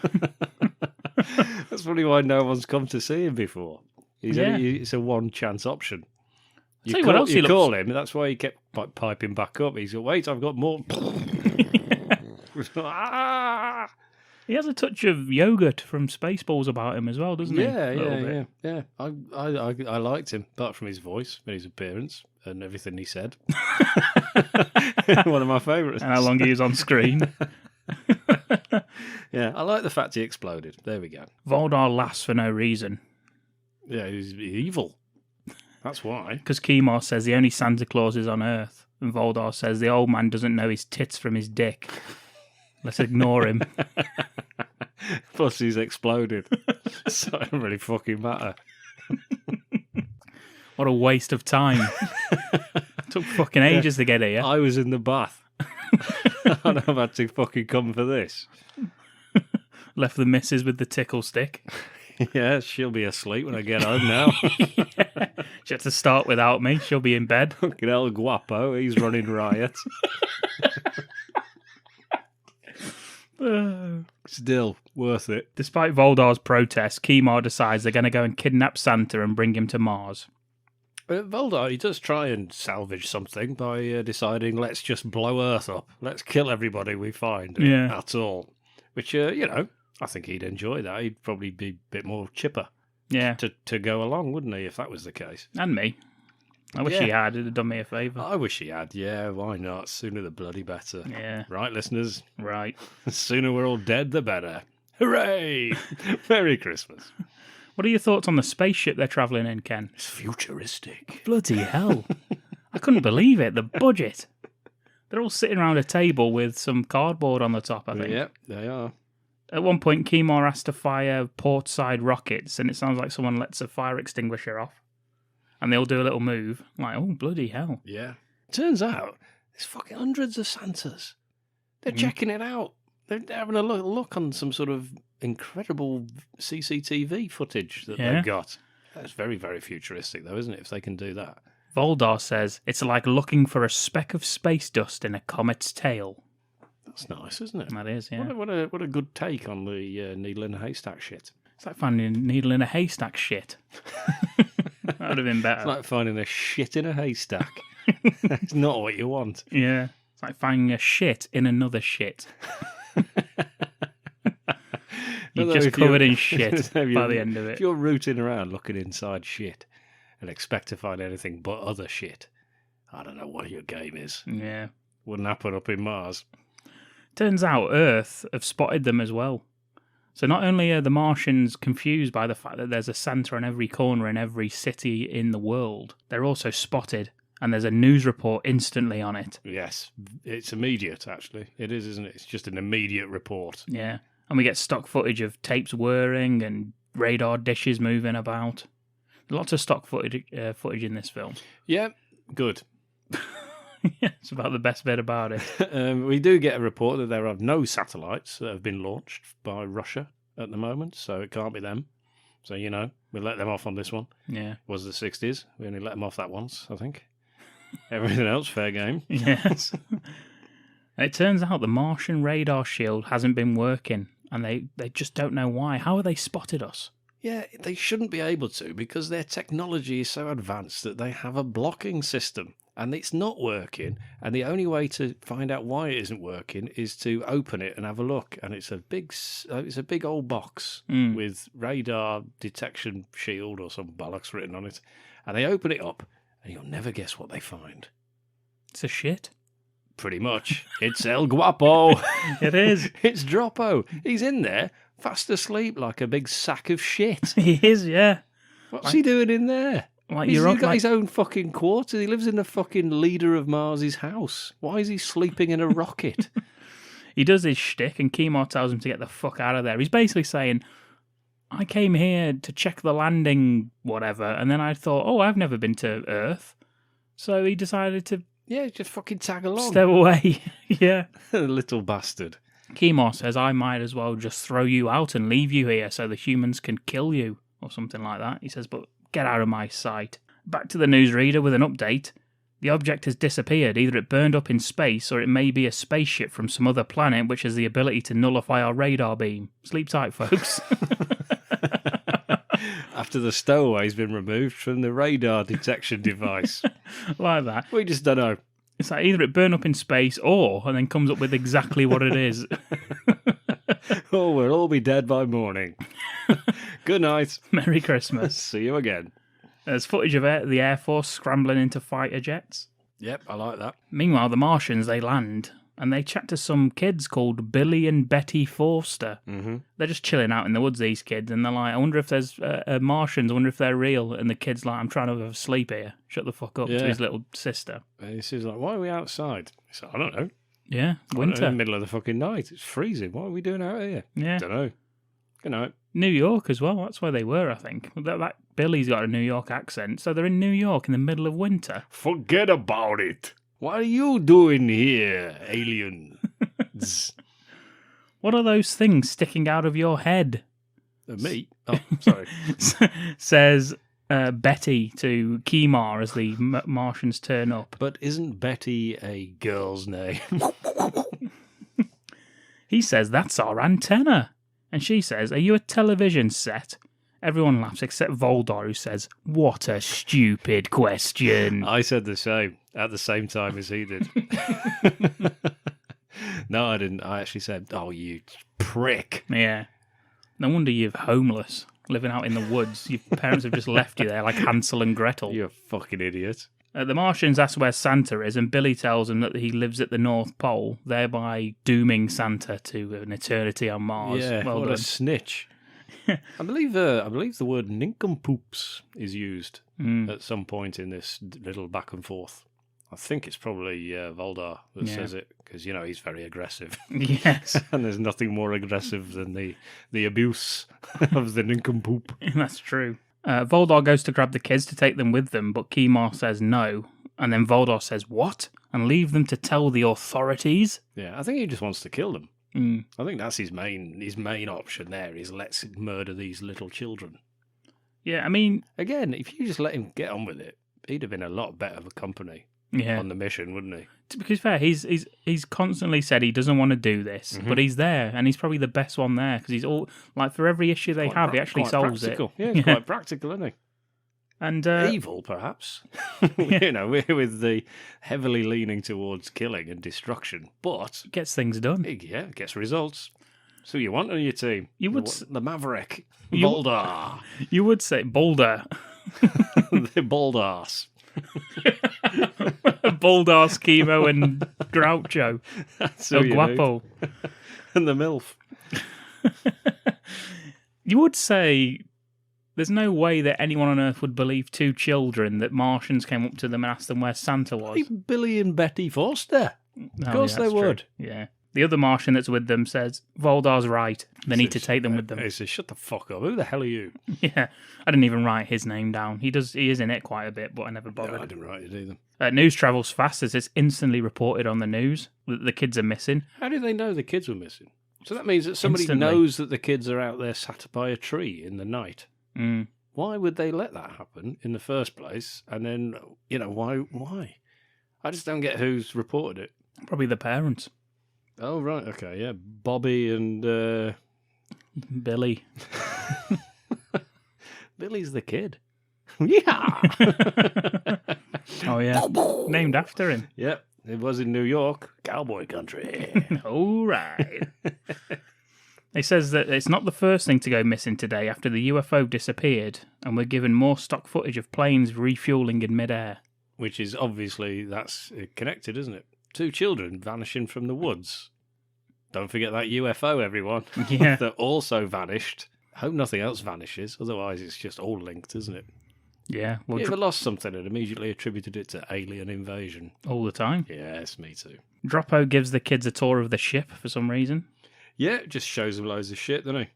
That's probably why no one's come to see him before. Yeah. It's a one-chance option. Tell you what else he looks- call him, that's why he kept piping back up. He's like, wait, I've got more. Ah! He has a touch of yogurt from Spaceballs about him as well, doesn't he? A little bit. I liked him, apart from his voice and his appearance and everything he said. One of my favourites. And how long he was on screen. Yeah, I like the fact he exploded. There we go. Voldar laughs for no reason. Yeah, he's evil. That's why. Because Chemo says the only Santa Claus is on Earth. And Voldar says the old man doesn't know his tits from his dick. Let's ignore him. Plus he's exploded. So it doesn't really fucking matter. What a waste of time. Took fucking ages to get here. I was in the bath. And I've had to fucking come for this. Left the missus with the tickle stick. Yeah, she'll be asleep when I get home now. Yeah. She had to start without me. She'll be in bed. Fucking El Guapo, he's running riot. Still, worth it. Despite Voldar's protest, Chemo decides they're going to go and kidnap Santa and bring him to Mars. Voldar, he does try and salvage something by deciding, let's just blow Earth up. Let's kill everybody we find. Yeah. That's all. Which, I think he'd enjoy that. He'd probably be a bit more chipper. Yeah. To go along, wouldn't he, if that was the case? And me. I wish he had. It'd have done me a favour. I wish he had, yeah. Why not? Sooner the bloody better. Yeah. Right, listeners? Right. The sooner we're all dead, the better. Hooray! Merry Christmas. What are your thoughts on the spaceship they're travelling in, Ken? It's futuristic. Bloody hell. I couldn't believe it. The budget. They're all sitting around a table with some cardboard on the top, I think. Yep, they are. At one point, Chemo has to fire port-side rockets, and it sounds like someone lets a fire extinguisher off. And they'll do a little move. Like, oh, bloody hell. Yeah. Turns out, there's fucking hundreds of Santas. They're checking it out. They're having a look on some sort of incredible CCTV footage that they've got. That's very, very futuristic, though, isn't it, if they can do that? Voldar says it's like looking for a speck of space dust in a comet's tail. That's nice, isn't it? That is, yeah. What a good take on the needle in a haystack shit. It's like finding a needle in a haystack shit. That would have been better. It's like finding a shit in a haystack. It's not what you want. Yeah. It's like finding a shit in another shit. You're just covered in shit by the end of it. If you're rooting around looking inside shit and expect to find anything but other shit, I don't know what your game is. Yeah. Wouldn't happen up in Mars. Turns out Earth have spotted them as well. So not only are the Martians confused by the fact that there's a Santa on every corner in every city in the world, they're also spotted, and there's a news report instantly on it. Yes, it's immediate, actually. It is, isn't it? It's just an immediate report. Yeah, and we get stock footage of tapes whirring and radar dishes moving about. Lots of stock footage in this film. Yeah, good. Yeah, it's about the best bit about it. We do get a report that there are no satellites that have been launched by Russia at the moment, so it can't be them. So, we'll let them off on this one. Yeah. It was the 60s. We only let them off that once, I think. Everything else, fair game. Yes. It turns out the Martian radar shield hasn't been working, and they just don't know why. How have they spotted us? Yeah, they shouldn't be able to, because their technology is so advanced that they have a blocking system. And it's not working, and the only way to find out why it isn't working is to open it and have a look. And it's a big old box with radar detection shield or some bollocks written on it. And they open it up, and you'll never guess what they find. It's a shit. Pretty much. It's El Guapo. It is. It's Droppo. He's in there, fast asleep like a big sack of shit. He is, yeah. What's he doing in there? Like He's got his own fucking quarters. He lives in the fucking leader of Mars's house. Why is he sleeping in a rocket? He does his shtick, and Chemo tells him to get the fuck out of there. He's basically saying, I came here to check the landing, whatever, and then I thought, I've never been to Earth. So he decided to... Yeah, just fucking tag along. Step away. Yeah. Little bastard. Chemo says, I might as well just throw you out and leave you here so the humans can kill you, or something like that. He says, but... get out of my sight. Back to the newsreader with an update. The object has disappeared. Either it burned up in space, or it may be a spaceship from some other planet which has the ability to nullify our radar beam. Sleep tight, folks. After the stowaway's been removed from the radar detection device. Like that. We just don't know. It's like either it burned up in space, and then comes up with exactly what it is. We'll all be dead by morning. Good night. Merry Christmas. See you again. There's footage of the Air Force scrambling into fighter jets. Yep, I like that. Meanwhile, the Martians, they land. and they chat to some kids called Billy and Betty Forster. Mm-hmm. They're just chilling out in the woods, these kids, and they're like, I wonder if there's Martians, I wonder if they're real. And the kid's like, I'm trying to have a sleep here. Shut the fuck up, to his little sister. And he says, like, why are we outside? He said, I don't know. Yeah, winter. In the middle of the fucking night. It's freezing. What are we doing out here? Yeah. Don't know. Good night. New York as well. That's where they were, I think. That Billy's got a New York accent, so they're in New York in the middle of winter. Forget about it. What are you doing here, alien? What are those things sticking out of your head? Me? Oh, sorry. Says Betty to Chemo as the Martians turn up. But isn't Betty a girl's name? He says, that's our antenna. And she says, are you a television set? Everyone laughs except Voldar, who says, what a stupid question. I said the same at the same time as he did. No, I didn't. I actually said, oh, you prick. Yeah. No wonder you're homeless, living out in the woods. Your parents have just left you there like Hansel and Gretel. You fucking idiot. The Martians ask where Santa is, and Billy tells them that he lives at the North Pole, thereby dooming Santa to an eternity on Mars. Yeah, well what done. a snitch. I believe the word nincompoops is used at some point in this little back and forth. I think it's probably Voldar that says it, because, he's very aggressive. Yes. And there's nothing more aggressive than the abuse of the nincompoop. That's true. Voldar goes to grab the kids to take them with them, but Chemo says no. And then Voldar says, what? And leave them to tell the authorities? Yeah, I think he just wants to kill them. Mm. I think that's his main option there, is let's murder these little children. Yeah, I mean... Again, if you just let him get on with it, he'd have been a lot better of a company on the mission, wouldn't he? To be fair, he's constantly said he doesn't want to do this, but he's there, and he's probably the best one there, because he's all... Like, for every issue they have, he actually solves practical. it. Yeah, he's quite practical, isn't he? And evil, perhaps. With the heavily leaning towards killing and destruction, but gets things done. Gets results. So you want on your team? You would the Maverick, Boulder. You would say Boulder, the Boldar's, Boldar's, Chemo, and Groucho. That's El Guapo, and the MILF. You would say. There's no way that anyone on Earth would believe two children that Martians came up to them and asked them where Santa was. Billy and Betty Forster. Of course they would. True. Yeah. The other Martian that's with them says, Voldar's right. They need to take them with them. He says, shut the fuck up. Who the hell are you? Yeah. I didn't even write his name down. He is in it quite a bit, but I never bothered. No, I didn't write it either. News travels fast as it's instantly reported on the news that the kids are missing. How did they know the kids were missing? So that means that somebody Instantly. knows that the kids are out there sat by a tree in the night. Mm. Why would they let that happen in the first place? And then, why? I just don't get who's reported it. Probably the parents. Oh, right. Okay, yeah. Bobby and... Billy. Billy's the kid. Yeah! Oh, yeah. Named after him. Yep. It was in New York. Cowboy country. All right. He says that it's not the first thing to go missing today after the UFO disappeared, and we're given more stock footage of planes refueling in midair. Which is obviously, that's connected, isn't it? 2 children vanishing from the woods. Don't forget that UFO, everyone. Yeah. That also vanished. Hope nothing else vanishes, otherwise it's just all linked, isn't it? Yeah. Well, you ever lost something and immediately attributed it to alien invasion? All the time. Yes, me too. Droppo gives the kids a tour of the ship for some reason. Yeah, it just shows them loads of shit, doesn't he?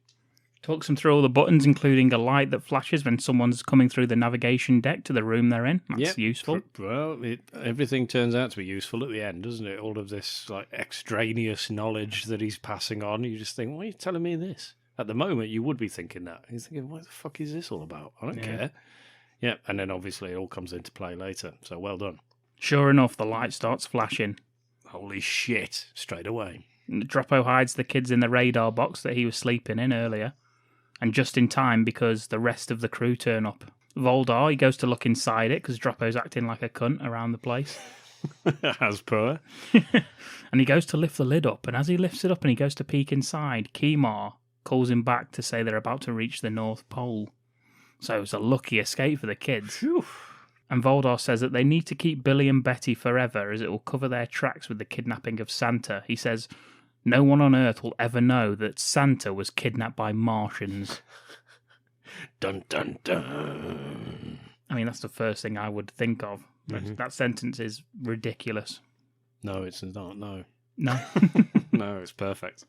Talks them through all the buttons, including a light that flashes when someone's coming through the navigation deck to the room they're in. That's useful. Well, everything turns out to be useful at the end, doesn't it? All of this extraneous knowledge that he's passing on. You just think, why are you telling me this? At the moment, you would be thinking that. You're thinking, what the fuck is this all about? I don't care. Yeah, and then obviously it all comes into play later. So well done. Sure enough, the light starts flashing. Holy shit, straight away. Droppo hides the kids in the radar box that he was sleeping in earlier. And just in time because the rest of the crew turn up. Voldar, he goes to look inside it because Droppo's acting like a cunt around the place. As per. And he goes to lift the lid up, and as he lifts it up and he goes to peek inside, Chemo calls him back to say they're about to reach the North Pole. So it's a lucky escape for the kids. Whew. And Voldar says that they need to keep Billy and Betty forever as it will cover their tracks with the kidnapping of Santa. He says, no one on Earth will ever know that Santa was kidnapped by Martians. Dun, dun, dun. I mean, that's the first thing I would think of. Mm-hmm. That sentence is ridiculous. No, it's not, no. No. No, it's perfect.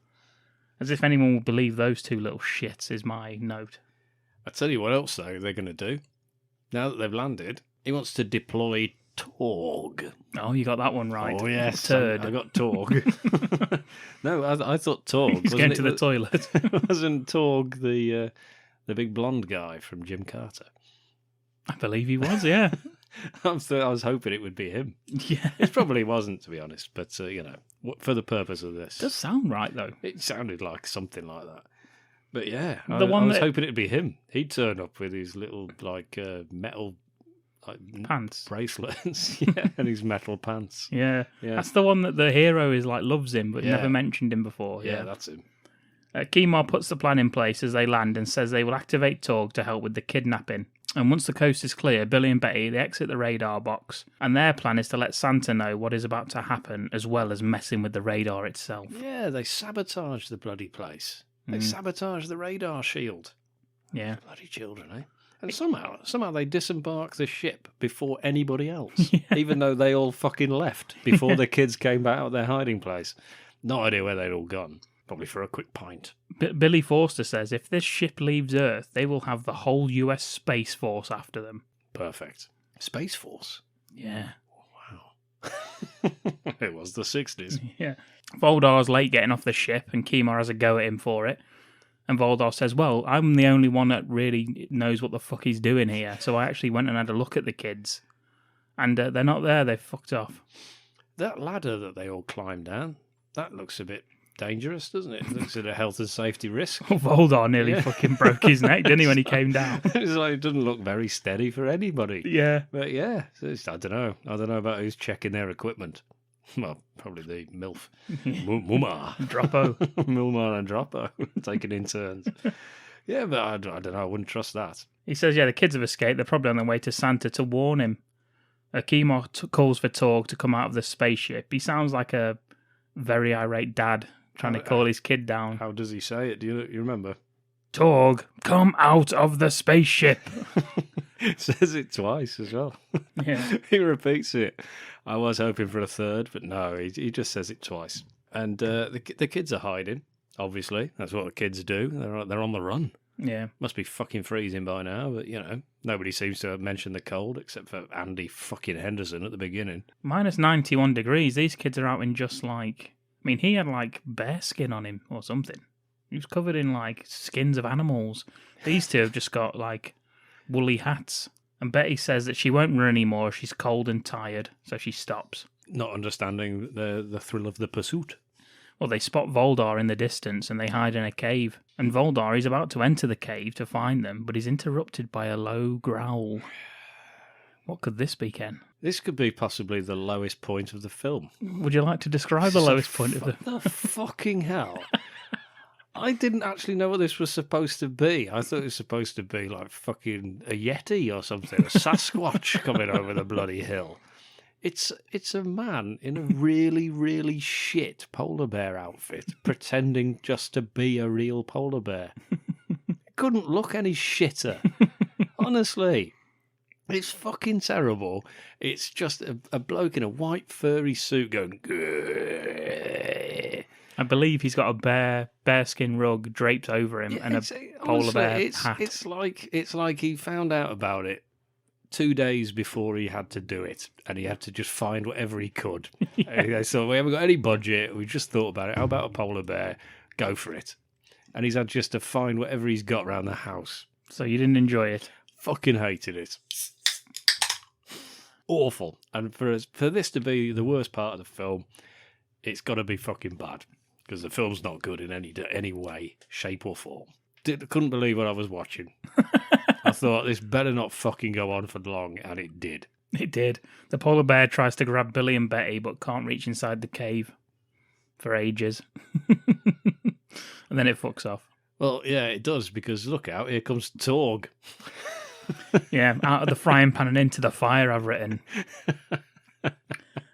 As if anyone would believe those two little shits is my note. I tell you what else, though, they're going to do. Now that they've landed, he wants to deploy TORG. Oh, you got that one right. Oh, yes. Turd. I got TORG. No, I thought TORG. He's going to the toilet. Wasn't TORG the big blonde guy from Jim Carter? I believe he was, yeah. I was hoping it would be him. Yeah. It probably wasn't, to be honest, but, for the purpose of this. It does sound right, though. It sounded like something like that. But yeah, I one was that- hoping it'd be him. He'd turn up with his little, metal Pants. bracelets. Yeah, and his metal pants. Yeah. Yeah. That's the one that the hero is like loves him, but Yeah. never mentioned him before. Yeah, that's him. Chemo puts the plan in place as they land and says they will activate TORG to help with the kidnapping. And once the coast is clear, Billy and Betty, they exit the radar box. And their plan is to let Santa know what is about to happen, as well as messing with the radar itself. Yeah, they sabotage the bloody place. They sabotage the radar shield. Yeah. Bloody children, eh? And somehow they disembark the ship before anybody else, even though they all fucking left before the kids came back out of their hiding place. No idea where they'd all gone. Probably for a quick pint. Billy Forster says if this ship leaves Earth, they will have the whole US Space Force after them. Perfect. Space Force? Yeah. Wow. It was the 60s. Yeah. Voldar's late getting off the ship, and Chemo has a go at him for it. And Voldar says, well, I'm the only one that really knows what the fuck he's doing here, so I actually went and had a look at the kids. And they're not there, they've fucked off. That ladder that they all climbed down, that looks a bit dangerous, doesn't it? It looks at a health and safety risk. Voldar nearly fucking broke his neck, didn't he, when he came down? It's like, it doesn't look very steady for anybody. Yeah. But yeah, I don't know. I don't know about who's checking their equipment. Well, probably the MILF. Mumma. Droppo. Mumma and Droppo taking in turns. Yeah, but I don't know. I wouldn't trust that. He says, yeah, the kids have escaped. They're probably on their way to Santa to warn him. Chemo calls for TORG to come out of the spaceship. He sounds like a very irate dad trying to call his kid down. How does he say it? Do you remember? TORG, come out of the spaceship. Says it twice as well. Yeah. He repeats it. I was hoping for a third, but no, he just says it twice. And the kids are hiding, obviously. That's what the kids do. They're on the run. Yeah. Must be fucking freezing by now, but, nobody seems to have mentioned the cold except for Andy fucking Henderson at the beginning. Minus 91 degrees. These kids are out in just like... I mean, he had like bear skin on him or something. He was covered in like skins of animals. These two have just got like woolly hats. And Betty says that she won't run anymore. She's cold and tired, so she stops. Not understanding the thrill of the pursuit. Well, they spot Voldar in the distance and they hide in a cave. And Voldar is about to enter the cave to find them, but is interrupted by a low growl. What could this be, Ken? This could be possibly the lowest point of the film. Would you like to describe the lowest point of the... The fucking hell. I didn't actually know what this was supposed to be. I thought it was supposed to be like fucking a Yeti or something, a Sasquatch coming over the bloody hill. It's a man in a really, really shit polar bear outfit, pretending just to be a real polar bear. Couldn't look any shitter. Honestly. It's fucking terrible. It's just a bloke in a white furry suit going... Grrr. I believe he's got a bearskin rug draped over him and a polar bear hat. It's like he found out about it 2 days before he had to do it, and he had to just find whatever he could. Yeah. So we haven't got any budget. We just thought about it. How about a polar bear? Go for it. And he's had just to find whatever he's got around the house. So you didn't enjoy it? Fucking hated it. Awful. And for this to be the worst part of the film, it's got to be fucking bad, because the film's not good in any way, shape or form. Couldn't believe what I was watching. I thought, this better not fucking go on for long, and it did. It did. The polar bear tries to grab Billy and Betty, but can't reach inside the cave for ages. And then it fucks off. Well, yeah, it does, because look out, here comes TORG. Yeah, out of the frying pan and into the fire, I've written.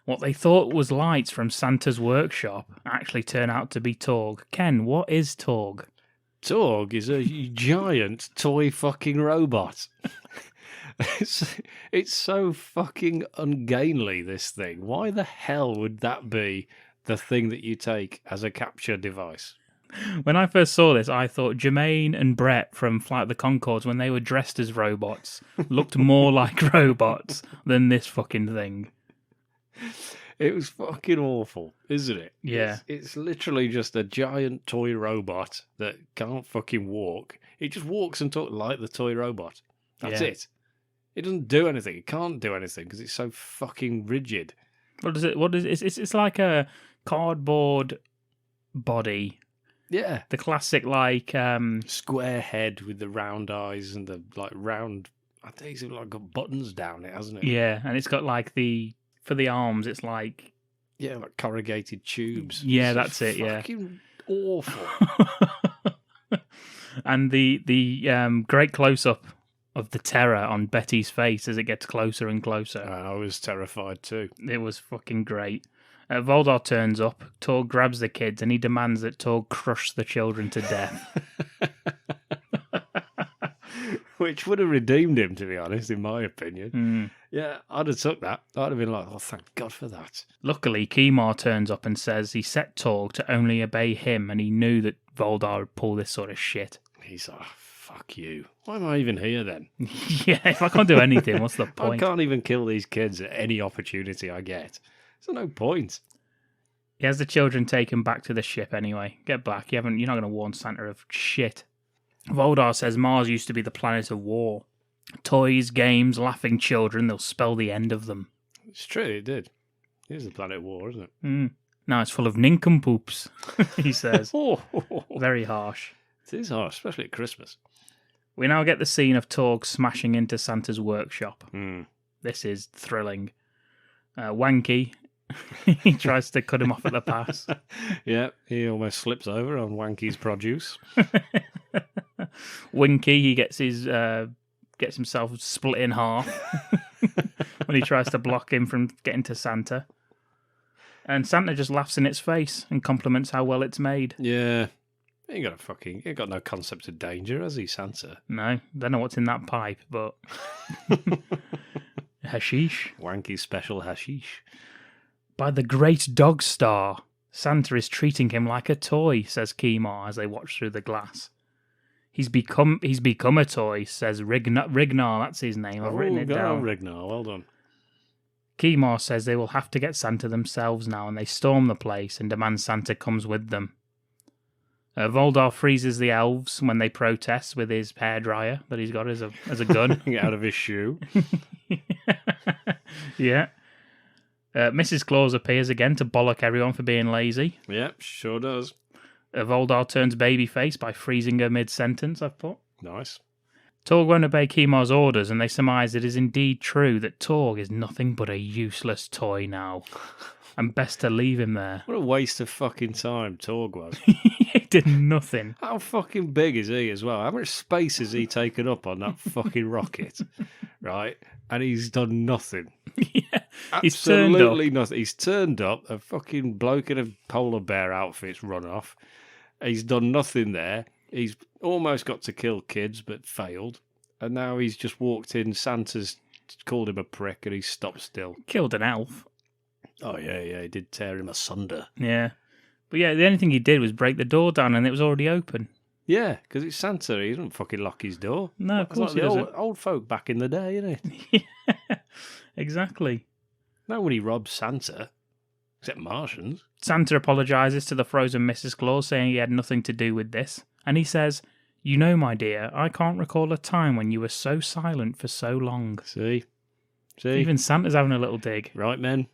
What they thought was lights from Santa's workshop actually turn out to be TORG. Ken, what is TORG? TORG is a giant toy fucking robot. It's so fucking ungainly, this thing. Why the hell would that be the thing that you take as a capture device? When I first saw this, I thought Jermaine and Brett from Flight of the Conchords, when they were dressed as robots, looked more like robots than this fucking thing. It was fucking awful, isn't it? Yeah. It's literally just a giant toy robot that can't fucking walk. It just walks and talks like the toy robot. That's Yeah. it. It doesn't do anything. It can't do anything because it's so fucking rigid. What is it? What is it? It's like a cardboard body. Yeah. The classic, like, Square head with the round eyes and the, like, round... I think it's like got buttons down it, hasn't it? yeah, and it's got, like, for the arms, it's like... Yeah, like corrugated tubes. Yeah, It's that's it, yeah. fucking awful. And the great close-up of the terror on Betty's face as it gets closer and closer. I was terrified too. It was fucking great. Voldar turns up, Torg grabs the kids, and he demands that Torg crush the children to death. Which would have redeemed him, to be honest, in my opinion. Yeah, I'd have took that. I'd have been like, oh, thank God for that. Luckily, Chemo turns up and says he set Torg to only obey him, and he knew that Voldar would pull this sort of shit. He's like, fuck you. Why am I even here then? Yeah, if I can't do anything, what's the point? I can't even kill these kids at any opportunity I get. There's no point. He has the children taken back to the ship anyway. Get back. You're not going to warn Santa of shit. Voldar says Mars used to be the planet of war. Toys, games, laughing children, they'll spell the end of them. It's true, it did. It is the planet of war, isn't it? Now it's full of nincompoops, he says. Oh, Very harsh. it is harsh, especially at Christmas. We now get the scene of Torg smashing into Santa's workshop. This is thrilling. Wanky, he tries to cut him off at the pass. Yeah, he almost slips over on Wanky's produce. Winky, he gets himself split in half when he tries to block him from getting to Santa. And Santa just laughs in its face and compliments how well it's made. Yeah. He ain't got no concept of danger, has he, Santa? No, don't know what's in that pipe, but hashish. Wanky's special hashish. By the great dog star, Santa is treating him like a toy, says Chemo as they watch through the glass. He's become a toy, says Rignar, that's his name. I've written it down. Rignar, well done. Chemo says they will have to get Santa themselves now, and they storm the place and demand Santa comes with them. Voldar freezes the elves when they protest with his hairdryer that he's got as a gun. Get out of his shoe. Yeah. Mrs. Claus appears again to bollock everyone for being lazy. Yep, sure does. Voldar turns babyface by freezing her mid-sentence, I've put. Nice. Torg won't obey Chemo's orders, and they surmise it is indeed true that Torg is nothing but a useless toy now. And best to leave him there. What a waste of fucking time Torg was. He did nothing. How fucking big is he as well? How much space has he taken up on that fucking rocket? Right? And he's done nothing. Yeah. Absolutely nothing. He's turned up, a fucking bloke in a polar bear outfit's run off. He's done nothing there. He's almost got to kill kids, but failed. And now he's just walked in. Santa's called him a prick, and he's stopped still. Killed an elf. Oh, yeah, he did tear him asunder. Yeah. But yeah, the only thing he did was break the door down, and it was already open. Yeah, because it's Santa. He doesn't fucking lock his door. No, of course he the doesn't. old folk back in the day, isn't it? Yeah, exactly. Nobody robs Santa, except Martians. Santa apologises to the frozen Mrs. Claus, saying he had nothing to do with this. And he says, "You know, my dear, I can't recall a time when you were so silent for so long." See? Even Santa's having a little dig. Right, men?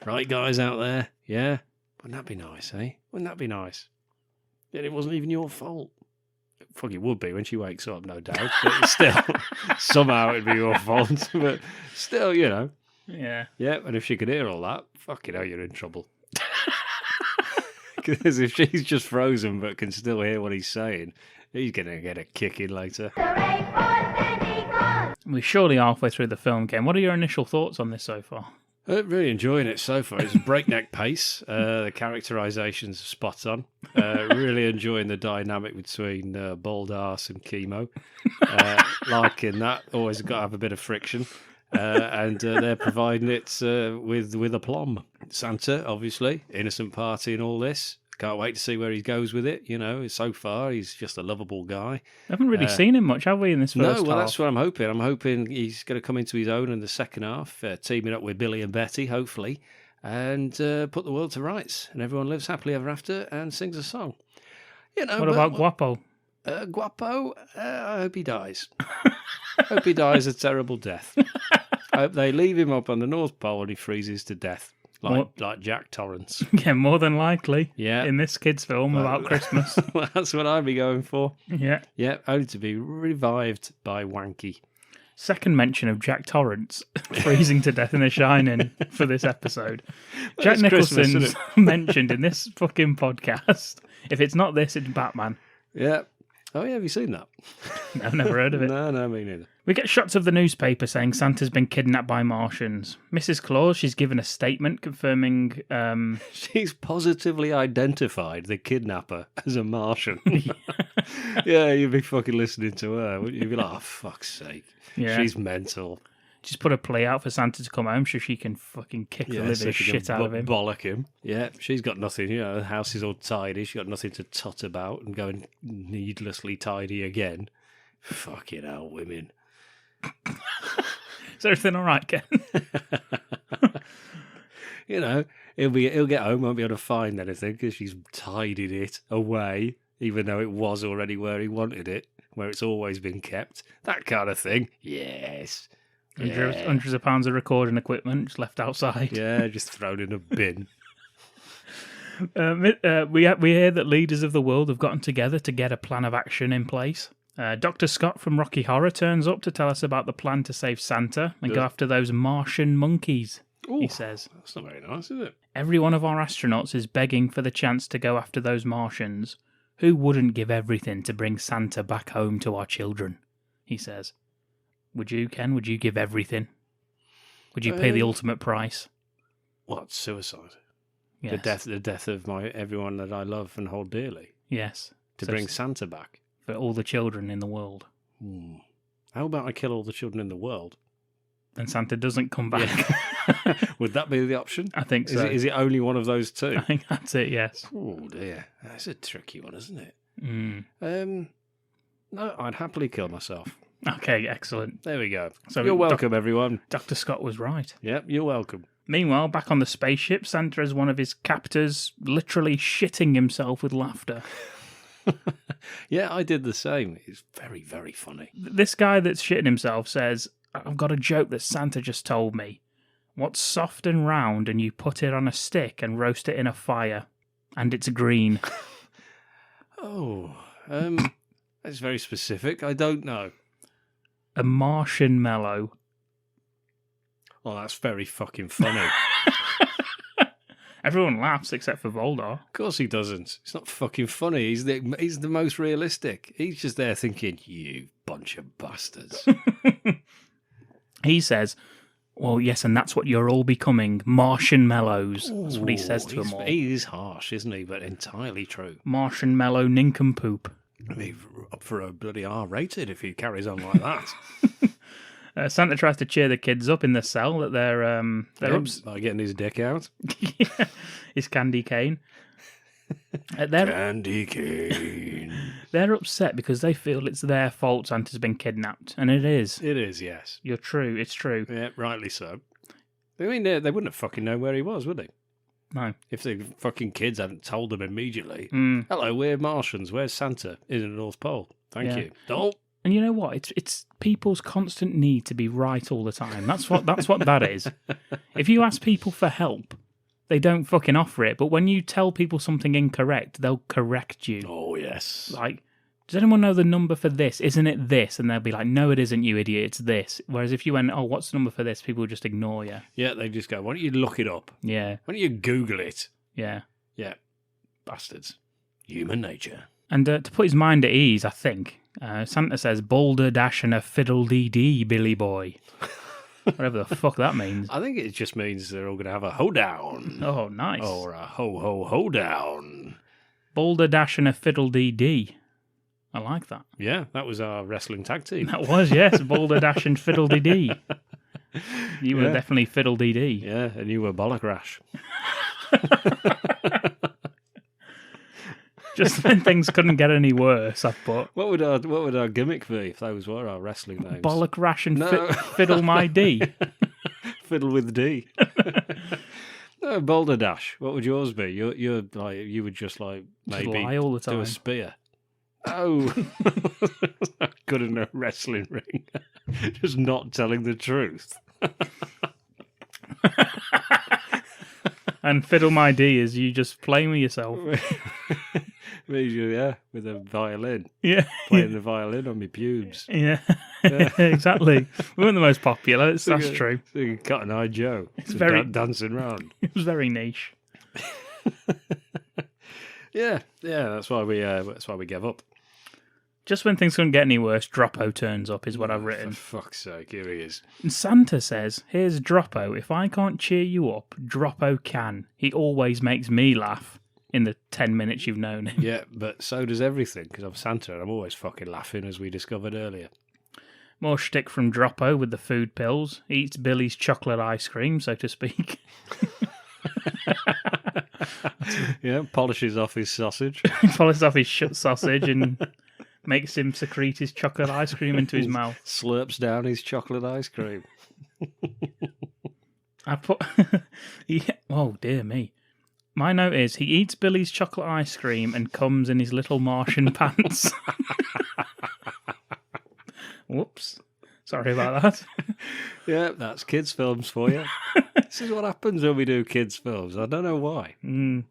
Right, guys out there? Yeah? Wouldn't that be nice, eh? Wouldn't that be nice? Yet it wasn't even your fault. Fuck, it would be when she wakes up, no doubt. But still, somehow it'd be your fault. But still, you know. Yeah. Yeah, and if she could hear all that, fucking hell, you're in trouble. Because if she's just frozen but can still hear what he's saying, he's going to get a kick in later. Hooray for Santa We're surely halfway through the film, Ken. What are your initial thoughts on this so far? Really enjoying it so far. It's a breakneck pace. The characterization's spot on. Really enjoying the dynamic between Bald Arse and Chemo. Liking that. Always got to have a bit of friction. And they're providing it with aplomb. Santa, obviously, innocent party and all this. Can't wait to see where he goes with it. You know, so far he's just a lovable guy. I haven't really seen him much, have we, in this first half? No, well, that's what I'm hoping. I'm hoping he's going to come into his own in the second half, teaming up with Billy and Betty, hopefully, and put the world to rights. And everyone lives happily ever after and sings a song. You know. What about Guapo? Guapo, I hope he dies. I hope he dies a terrible death. I hope they leave him up on the North Pole and he freezes to death. Like Jack Torrance. Yeah, more than likely. Yeah. In this kid's film about Christmas. Well, that's what I'd be going for. Yeah. Yeah, only to be revived by Wanky. Second mention of Jack Torrance freezing to death in The Shining for this episode. Jack Nicholson's mentioned in this fucking podcast. If it's not this, it's Batman. Yeah. Oh, yeah, have you seen that? I've never heard of it. No, me neither. We get shots of the newspaper saying Santa's been kidnapped by Martians. Mrs. Claus, she's given a statement confirming... She's positively identified the kidnapper as a Martian. Yeah, you'd be fucking listening to her, wouldn't you? You'd be like, oh, fuck's sake. Yeah. She's mental. She's put a plea out for Santa to come home so she can fucking kick the living shit out of him. Bollock him. Yeah, she's got nothing. You know, the house is all tidy. She's got nothing to tot about and go and needlessly tidy again. Fucking hell, women. Is everything all right, Ken? You know, he'll get home, won't be able to find anything because she's tidied it away, even though it was already where he wanted it, where it's always been kept. That kind of thing. Yes. Hundreds of pounds of recording equipment just left outside. Yeah, just thrown in a bin. We hear that leaders of the world have gotten together to get a plan of action in place. Dr. Scott from Rocky Horror turns up to tell us about the plan to save Santa and go after those Martian monkeys, he says. That's not very nice, is it? Every one of our astronauts is begging for the chance to go after those Martians. Who wouldn't give everything to bring Santa back home to our children, he says. Would you, Ken? Would you give everything? Would you pay the ultimate price? What, suicide? Yes. The death of everyone that I love and hold dearly. Yes. To bring Santa back. For all the children in the world. How about I kill all the children in the world? Then Santa doesn't come back. Yeah. Would that be the option? I think so. Is it only one of those two? I think that's it, yes. Oh, dear. That's a tricky one, isn't it? No, I'd happily kill myself. Okay, excellent. There we go. So you're welcome, everyone. Dr. Scott was right. Yep, you're welcome. Meanwhile, back on the spaceship, Santa has one of his captors literally shitting himself with laughter. Yeah, I did the same. It's very, very funny. This guy that's shitting himself says, I've got a joke that Santa just told me. What's soft and round and you put it on a stick and roast it in a fire, and it's green. That's very specific. I don't know. A Martian mellow. Oh, that's very fucking funny. Everyone laughs except for Voldar. Of course he doesn't. It's not fucking funny. He's the most realistic. He's just there thinking, you bunch of bastards. He says, well, yes, and that's what you're all becoming, Martian mellows. That's what he says to them all. He is harsh, isn't he? But entirely true. Martian mellow nincompoop. I'd be up for a bloody R-rated if he carries on like that. Santa tries to cheer the kids up in the cell that they're by getting his dick out. Yeah, his candy cane. Candy cane. They're upset because they feel it's their fault Santa's been kidnapped, and it is. It is, yes. You're true. It's true. Yeah, rightly so. I mean, they wouldn't have fucking known where he was, would they? No. If the fucking kids hadn't told them immediately. Hello, we're Martians. Where's Santa? In the North Pole. Thank you. Don't. And you know what? It's people's constant need to be right all the time. That's what that is. If you ask people for help, they don't fucking offer it. But when you tell people something incorrect, they'll correct you. Oh, yes. Like, does anyone know the number for this? Isn't it this? And they'll be like, no, it isn't, you idiot. It's this. Whereas if you went, oh, what's the number for this? People would just ignore you. Yeah, they just go, why don't you look it up? Yeah. Why don't you Google it? Yeah. Yeah. Bastards. Human nature. And to put his mind at ease, I think, Santa says, boulder dash and a fiddle-dee-dee, Billy boy. Whatever the fuck that means. I think it just means they're all going to have a hoedown. Oh, nice. Or a ho-ho-ho-down. Boulder dash and a fiddle-dee-dee. I like that. Yeah, that was our wrestling tag team. That was, yes. Boulder dash and fiddle-dee-dee. You were definitely fiddle-dee-dee. Yeah, and you were bollock rash. Just when things couldn't get any worse, I thought. What would our gimmick be if those were our wrestling names? Bollock rash and No. fiddle my D. Fiddle with D. No, boulder dash. What would yours be? You're like you would just like Just maybe lie all the do time. a spear. Oh, good in a wrestling ring. Just not telling the truth. And fiddle my D is you just playing with yourself. Means you, with a violin. Yeah. Playing the violin on my pubes. Yeah, exactly. We weren't the most popular, that's true. So you cut an eye Joe. It's very dancing round. It was very niche. Yeah, that's why we gave up. Just when things couldn't get any worse, Droppo turns up, is what I've written. For fuck's sake, here he is. And Santa says, here's Droppo. If I can't cheer you up, Droppo can. He always makes me laugh in the 10 minutes you've known him. Yeah, but so does everything, because I'm Santa and I'm always fucking laughing, as we discovered earlier. More shtick from Droppo with the food pills. He eats Billy's chocolate ice cream, so to speak. Yeah, polishes off his sausage. He polishes off his shut sausage and makes him secrete his chocolate ice cream into his mouth. Slurps down his chocolate ice cream. I put... Oh, dear me. My note is, he eats Billy's chocolate ice cream and comes in his little Martian pants. Whoops. Sorry about that. Yeah, that's kids' films for you. This is what happens when we do kids' films. I don't know why. It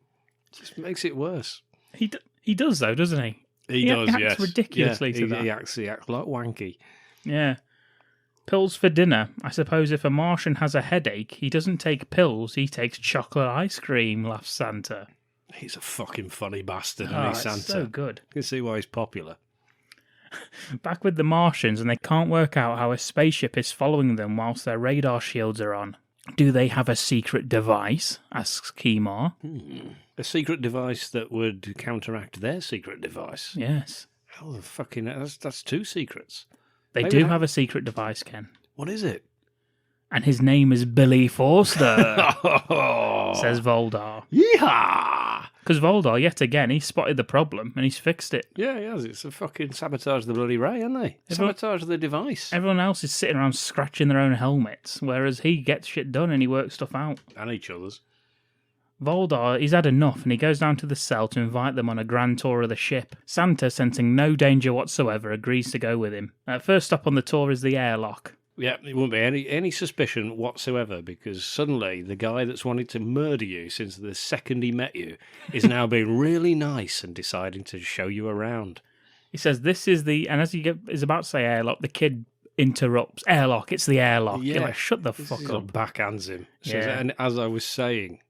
just makes it worse. He does, though, doesn't he? He does, acts yes. ridiculously to that. He acts like wanky. Yeah. Pills for dinner. I suppose if a Martian has a headache, he doesn't take pills, he takes chocolate ice cream, laughs Santa. He's a fucking funny bastard, Oh, isn't he, it's Santa? so good. You can see why he's popular. Back with the Martians, and they can't work out how a spaceship is following them whilst their radar shields are on. Do they have a secret device? Asks Chemo. A secret device that would counteract their secret device. Yes. How the fucking... That's two secrets. They do have a secret device, Ken. What is it? And his name is Billy Forster, says Voldar. Yeehaw! Because Voldar, yet again, he spotted the problem and he's fixed it. Yeah, he has. It's a fucking sabotage the bloody ray, isn't they? Sabotage the device. Everyone else is sitting around scratching their own helmets, whereas he gets shit done and he works stuff out. And each other's. Voldar, he's had enough and he goes down to the cell to invite them on a grand tour of the ship. Santa, sensing no danger whatsoever, agrees to go with him. First stop on the tour is the airlock. Yeah, it won't be any suspicion whatsoever, because suddenly the guy that's wanted to murder you since the second he met you is now being really nice and deciding to show you around. He says, this is the... And as he is about to say airlock, the kid interrupts. Airlock, it's the airlock. Yeah. You're like, shut the fuck Sort up. of backhands him. So, Yeah. And as I was saying...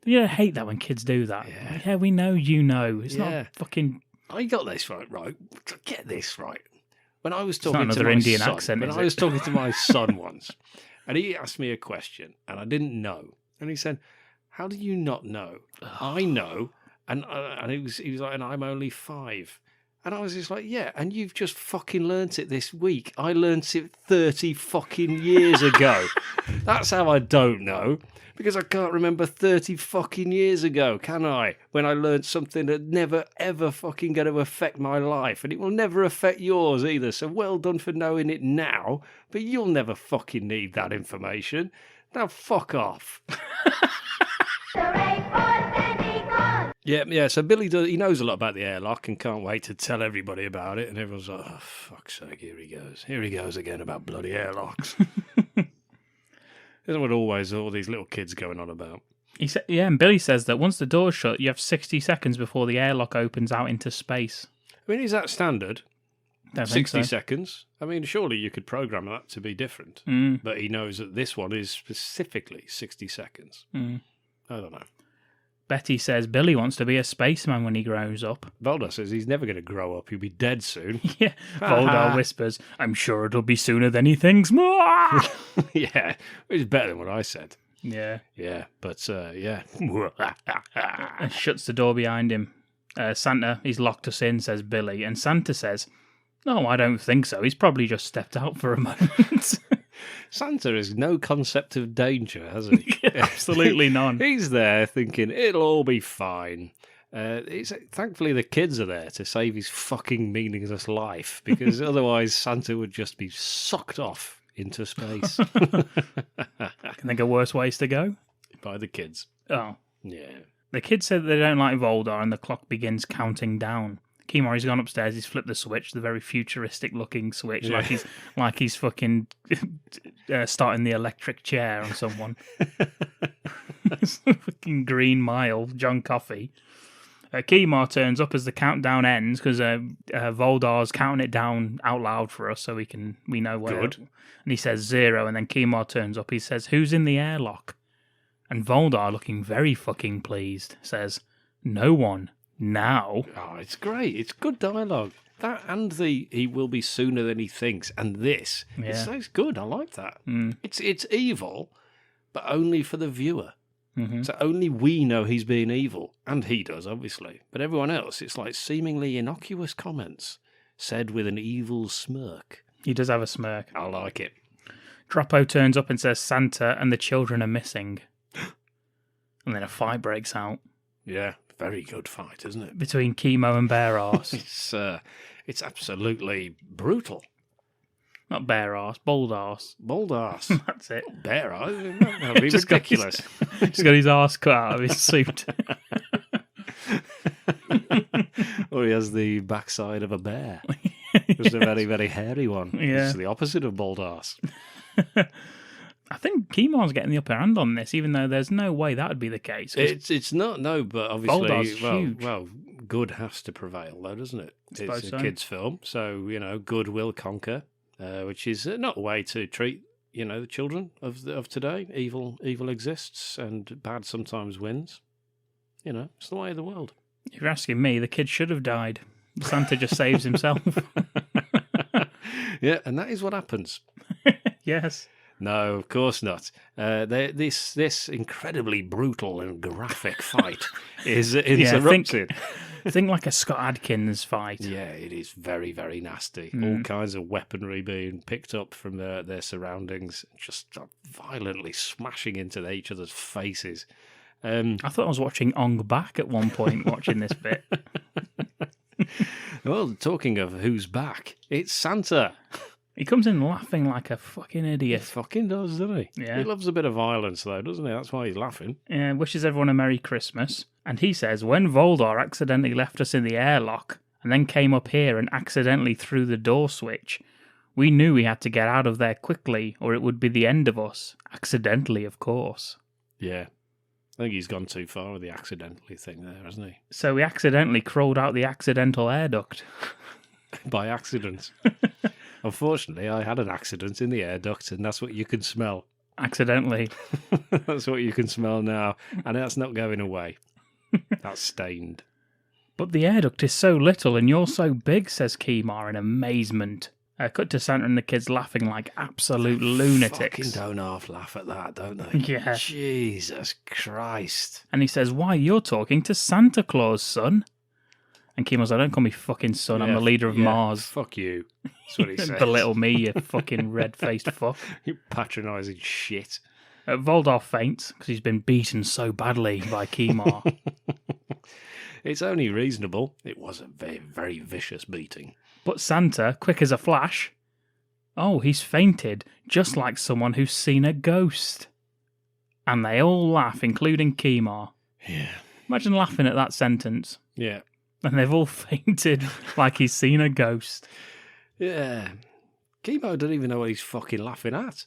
You hate that when kids do that. Yeah, we know you know. It's not fucking... I got this right. Get this right. When I was not talking to another my Indian son, accent, when is I it? was talking to my son once, and he asked me a question, and I didn't know, and he said, "How do you not know?" I know, and he was like, "And I'm only 5." And I was just like, yeah, and you've just fucking learnt it this week. I learnt it 30 fucking years ago. That's how I don't know. Because I can't remember 30 fucking years ago, can I? When I learnt something that never, ever fucking going to affect my life. And it will never affect yours either. So well done for knowing it now. But you'll never fucking need that information. Now fuck off. Yeah, so Billy he knows a lot about the airlock and can't wait to tell everybody about it. And everyone's like, oh, fuck's sake, here he goes. Here he goes again about bloody airlocks. Isn't what always all these little kids going on about? And Billy says that once the door's shut, you have 60 seconds before the airlock opens out into space. I mean, is that standard? Don't think 60 so. seconds? I mean, surely you could program that to be different. But he knows that this one is specifically 60 seconds. I don't know. Betty says Billy wants to be a spaceman when he grows up. Voldar says he's never going to grow up. He'll be dead soon. Yeah. Voldar whispers, I'm sure it'll be sooner than he thinks. Yeah, it's better than what I said. Yeah. Yeah, but yeah. And shuts the door behind him. Santa, he's locked us in, says Billy. And Santa says, no, I don't think so. He's probably just stepped out for a moment. Santa has no concept of danger, has he? Absolutely none. He's there thinking, it'll all be fine. Thankfully, the kids are there to save his fucking meaningless life, because otherwise Santa would just be sucked off into space. Can think of worse ways to go? By the kids. Oh. Yeah. The kids said they don't like Voldar, and the clock begins counting down. Chemo, he's gone upstairs, he's flipped the switch, the very futuristic looking switch, Yeah. like he's fucking starting the electric chair on someone. Fucking Green Mile, John Coffey. Chemo turns up as the countdown ends because Voldar's counting it down out loud for us so we know where. Good. And he says 0, and then Chemo turns up. He says, "Who's in the airlock?" And Voldar, looking very fucking pleased, says, "No one. Now." Oh, it's great. It's good dialogue. That and the he will be sooner than he thinks, and this. Yeah. It's good. I like that. Mm. It's evil, but only for the viewer. Mm-hmm. So only we know he's being evil, and he does, obviously. But everyone else, it's like seemingly innocuous comments said with an evil smirk. He does have a smirk. I like it. Troppo turns up and says Santa and the children are missing. And then a fight breaks out Yeah, very good fight, isn't it? between Chemo and Bare Arse. It's absolutely brutal. Not Bare Arse, Bald Arse. Bald arse. That's it. Bear arse. That would be Just got ridiculous. He's got his arse cut out of his suit. Or he has the backside of a bear. Just a very, very hairy one. Yeah. It's the opposite of bald arse. I think Chemo's getting the upper hand on this, even though there's no way that would be the case. 'Cause It's not, no, but Boldar's obviously, huge. well, good has to prevail, though, doesn't it? Suppose It's a so. kids' film, so good will conquer, which is not a way to treat the children of today. Evil exists, and bad sometimes wins. It's the way of the world. if you're asking me, the kid should have died. Santa just saves himself. Yeah, and that is what happens. Yes. No, of course not. This incredibly brutal and graphic fight is interrupted. Think like a Scott Adkins fight. Yeah, it is very, very nasty. Mm. All kinds of weaponry being picked up from their surroundings, just violently smashing into each other's faces. I thought I was watching Ong Bak at one point watching this bit. Well, talking of who's back, it's Santa. He comes in laughing like a fucking He idiot. fucking does, doesn't he? Yeah. He loves a bit of violence, though, doesn't he? That's why he's laughing. Wishes everyone a Merry Christmas. And he says, when Voldar accidentally left us in the airlock and then came up here and accidentally threw the door switch, we knew we had to get out of there quickly or it would be the end of us. Accidentally, of course. Yeah. I think he's gone too far with the accidentally thing there, hasn't he? So we accidentally crawled out the accidental air duct. By accident. Unfortunately, I had an accident in the air duct, and that's what you can smell. Accidentally. That's what you can smell now, and that's not going away. That's stained. But the air duct is so little and you're so big, says Kemar in amazement. Cut to Santa and the kids laughing like absolute lunatics. Fucking don't half laugh at that, don't they? Yeah. Jesus Christ. And he says, why, you're talking to Santa Claus, son. And Kemo's like, don't call me fucking son, I'm the leader of Mars. Fuck you. That's what he says. Belittle me, you fucking red-faced fuck. You patronising shit. Voldar faints because he's been beaten so badly by Kemar. It's only reasonable. It was a very, very vicious beating. But Santa, quick as a flash, oh, he's fainted, just like someone who's seen a ghost. And they all laugh, including Kemar. Yeah. Imagine laughing at that sentence. Yeah. And they've all fainted like he's seen a ghost. Yeah. Chemo doesn't even know what he's fucking laughing at.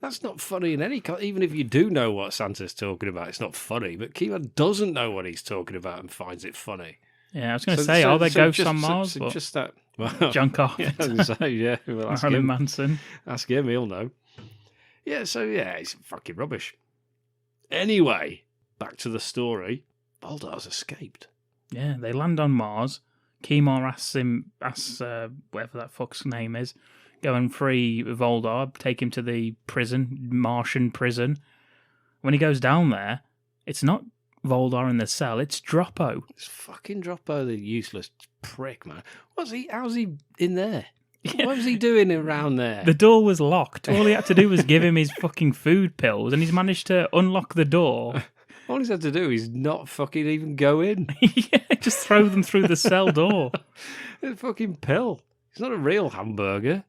That's not funny in any kind. Even if you do know what Santa's talking about, it's not funny. But Chemo doesn't know what he's talking about and finds it funny. Yeah, I was going to say, are there ghosts on Mars? So just that. Well, John Carpenter. Yeah, I was gonna say, yeah. Well, ask Marilyn him. Manson. Ask him, he'll know. Yeah, so yeah, it's fucking rubbish. Anyway, back to the story. Voldar's escaped. Yeah, they land on Mars. Chemo asks whatever that fuck's name is, go and free Voldar, take him to the prison, Martian prison. When he goes down there, it's not Voldar in the cell, it's Droppo. It's fucking Droppo, the useless prick, man. How's he in there? Yeah. What was he doing around there? The door was locked. All he had to do was give him his fucking food pills, and he's managed to unlock the door. All he's had to do is not fucking even go in. Yeah, just throw them through the cell door. It's a fucking pill. It's not a real hamburger.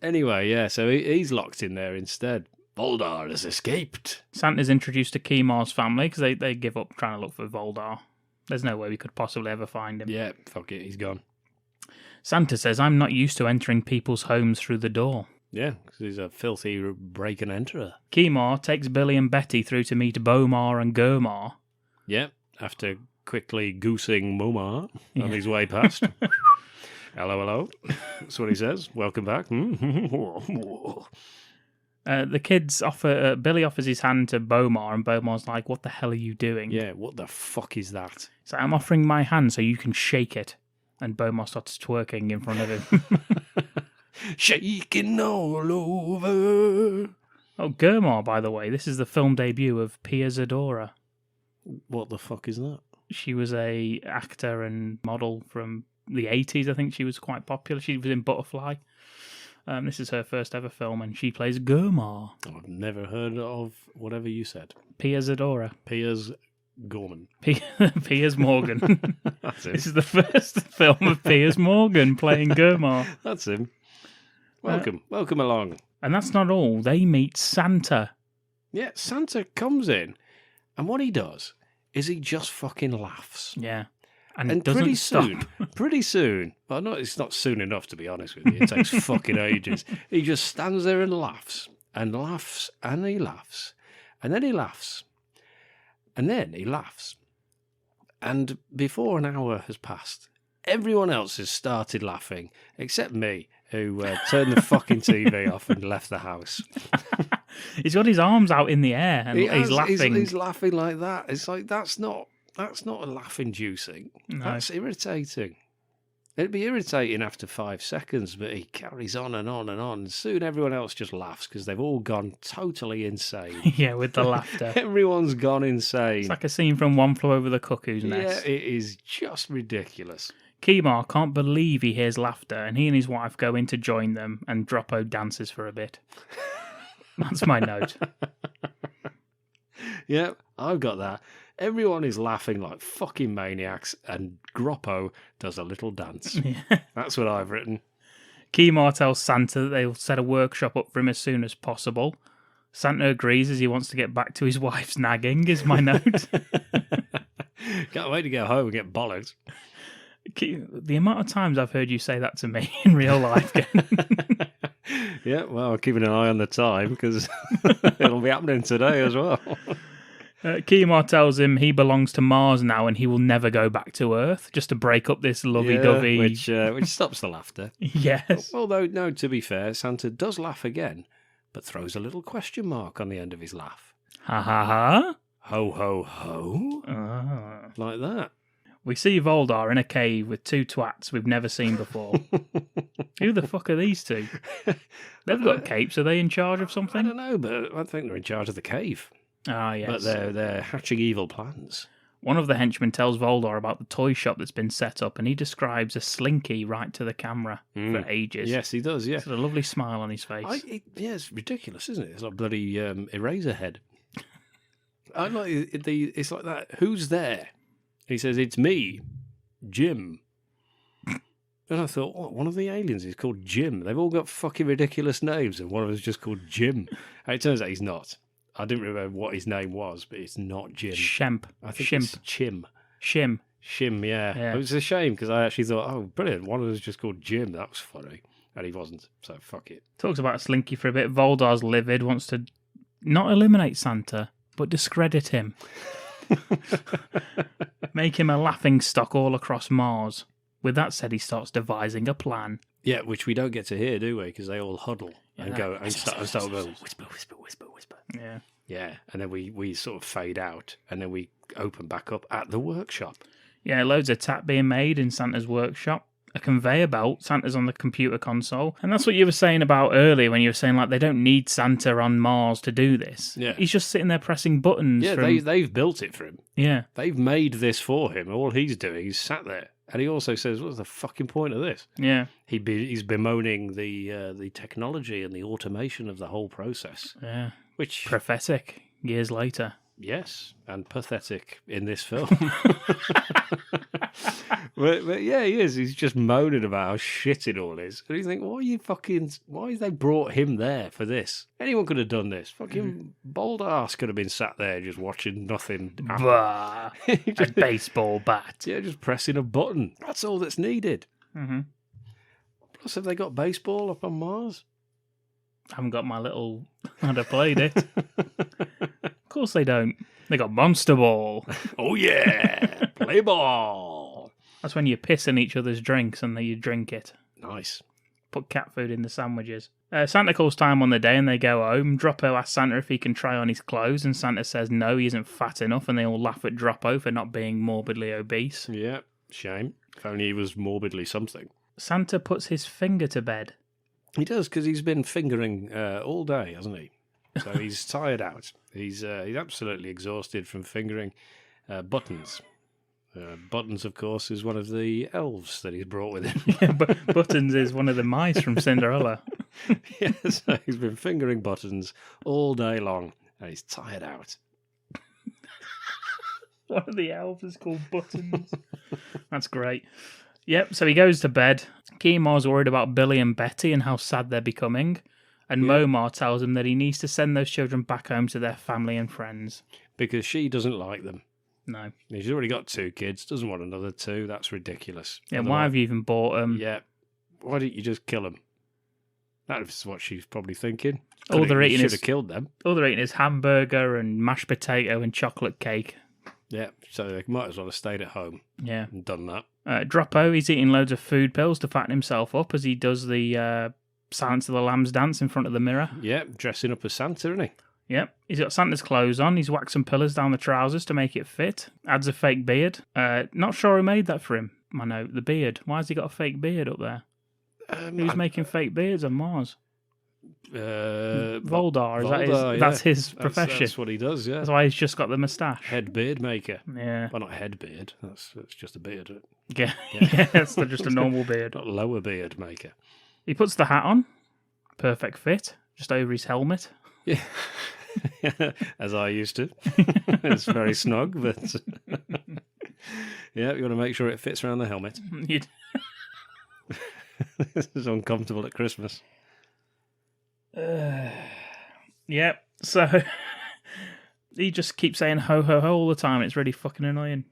Anyway, yeah, so he's locked in there instead. Voldar has escaped. Santa's introduced to Chemo's family because they give up trying to look for Voldar. There's no way we could possibly ever find him. Yeah, fuck it, he's gone. Santa says, I'm not used to entering people's homes through the door. Yeah, because he's a filthy break and enterer. Chemo takes Billy and Betty through to meet Bomar and Gurmar. Yeah, after quickly goosing Momar on his way past. Hello. That's what he says. Welcome back. The kids offer... Billy offers his hand to Bomar, and Bomar's like, what the hell are you doing? Yeah, what the fuck is that? So I'm offering my hand so you can shake it. And Bomar starts twerking in front of him. Shaking all over. Oh, Gurmar, by the way, this is the film debut of Pia Zadora. What the fuck is that? She was a actor and model from the 80s. I think she was quite popular. She was in Butterfly. This is her first ever film, and she plays Gurmar. I've never heard of whatever you said. Pia Zadora. Piers Gorman. Piers Morgan. That's him. This is the first film of Piers Morgan playing Gurmar. That's him. Welcome along. And that's not all. They meet Santa. Yeah, Santa comes in, and what he does is he just fucking laughs. Yeah. And doesn't pretty soon, well, no, it's not soon enough, to be honest with you. It takes fucking ages. He just stands there and laughs, and laughs, and he laughs, and then he laughs, and then he laughs. And before an hour has passed, everyone else has started laughing, except me, who turned the fucking TV off and left the house. He's got his arms out in the air, and he's laughing. He's laughing like that. It's like, that's not a laugh-inducing. No. That's irritating. It'd be irritating after 5 seconds, but he carries on and on and on. And soon everyone else just laughs because they've all gone totally insane. Yeah, with the laughter. Everyone's gone insane. It's like a scene from One Flew Over the Cuckoo's Nest. Yeah, it is just ridiculous. Chemo can't believe he hears laughter, and he and his wife go in to join them, and Droppo dances for a bit. That's my note. Yeah, I've got that. Everyone is laughing like fucking maniacs, and Groppo does a little dance. Yeah. That's what I've written. Chemo tells Santa that they'll set a workshop up for him as soon as possible. Santa agrees as he wants to get back to his wife's nagging, is my note. Can't wait to get home and get bollocks. The amount of times I've heard you say that to me in real life. Yeah, well, keeping an eye on the time because it'll be happening today as well. Chemo tells him he belongs to Mars now and he will never go back to Earth, just to break up this lovey-dovey... which stops the laughter. Yes. Although, no, to be fair, Santa does laugh again, but throws a little question mark on the end of his laugh. Ha ha ha. Ho, ho, ho. Ah. Like that. We see Voldar in a cave with two twats we've never seen before. Who the fuck are these two? They've got capes. Are they in charge of something? I don't know, but I think they're in charge of the cave. Ah, yes. But they're hatching evil plans. One of the henchmen tells Voldar about the toy shop that's been set up, and he describes a slinky right to the camera for ages. Yes, he does, yeah. He's got a lovely smile on his face. Yeah, it's ridiculous, isn't it? It's like bloody eraser head. I like it's like that. Who's there? He says, it's me, Jim. And I thought, what? One of the aliens is called Jim. They've all got fucking ridiculous names, and one of them is just called Jim. And it turns out he's not. I didn't remember what his name was, but it's not Jim. Shemp. I think Shimp. it's Chim. Shim. Shim, yeah. It was a shame because I actually thought, oh, brilliant. One of them is just called Jim. That was funny. And he wasn't, so fuck it. Talks about Slinky for a bit. Voldar's livid, wants to not eliminate Santa, but discredit him. Make him a laughing stock all across Mars. With that said, he starts devising a plan. Yeah, which we don't get to hear, do we? Because they all huddle and go and start going, whisper. Yeah, and then we sort of fade out, and then we open back up at the workshop. Yeah, loads of tap being made in Santa's workshop. A conveyor belt, Santa's on the computer console. And that's what you were saying about earlier when you were saying, like, they don't need Santa on Mars to do this. Yeah. He's just sitting there pressing buttons. Yeah, they've built it for him. Yeah. They've made this for him. All he's doing, he's sat there. And he also says, what's the fucking point of this? Yeah. He's bemoaning the technology and the automation of the whole process. Yeah. Which... prophetic years later. Yes, and pathetic in this film. but yeah, he is. He's just moaning about how shit it all is. And you think, why have they brought him there for this? Anyone could have done this. Fucking bold arse could have been sat there just watching nothing happen. Bah, a baseball bat. Yeah, just pressing a button. That's all that's needed. Mm-hmm. Plus, have they got baseball up on Mars? I haven't got my little... I'd have played it. Of course they don't. They got Monster Ball. Oh, yeah. Play ball. That's when you piss in each other's drinks and then you drink it. Nice. Put cat food in the sandwiches. Santa calls time on the day and they go home. Droppo asks Santa if he can try on his clothes, and Santa says no, he isn't fat enough, and they all laugh at Droppo for not being morbidly obese. Yeah, shame. If only he was morbidly something. Santa puts his finger to bed. He does, because he's been fingering all day, hasn't he? So he's tired out. He's absolutely exhausted from fingering buttons. Buttons, of course, is one of the elves that he's brought with him. Yeah, but Buttons is one of the mice from Cinderella. Yeah, so he's been fingering buttons all day long, and he's tired out. One of the elves is called Buttons. That's great. Yep, so he goes to bed. Chemo's worried about Billy and Betty and how sad they're becoming. And Momar tells him that he needs to send those children back home to their family and friends. Because she doesn't like them. No. She's already got 2 kids, doesn't want another 2. That's ridiculous. Yeah, why have you even bought them? Yeah. Why didn't you just kill them? That's what she's probably thinking. All they're eating should have killed them. All they're eating is hamburger and mashed potato and chocolate cake. Yeah, so they might as well have stayed at home. Yeah. And done that. Droppo, he's eating loads of food pills to fatten himself up as he does the Silence of the Lambs dance in front of the mirror. Yeah, dressing up as Santa, isn't he? Yep. He's got Santa's clothes on. He's whacked some pillars down the trousers to make it fit. Adds a fake beard. Not sure who made that for him. I know, the beard. Why has he got a fake beard up there? Who's making fake beards on Mars? Voldar. That's his profession. That's what he does, yeah. That's why he's just got the moustache. Head beard maker. Yeah. Well, not head beard. That's just a beard. Yeah, it's just a normal beard. Not lower beard maker. He puts the hat on. Perfect fit. Just over his helmet. Yeah. As I used to. It's very snug, but... yeah, you want to make sure it fits around the helmet. This is uncomfortable at Christmas. Yeah, so he just keeps saying ho ho ho all the time. It's really fucking annoying.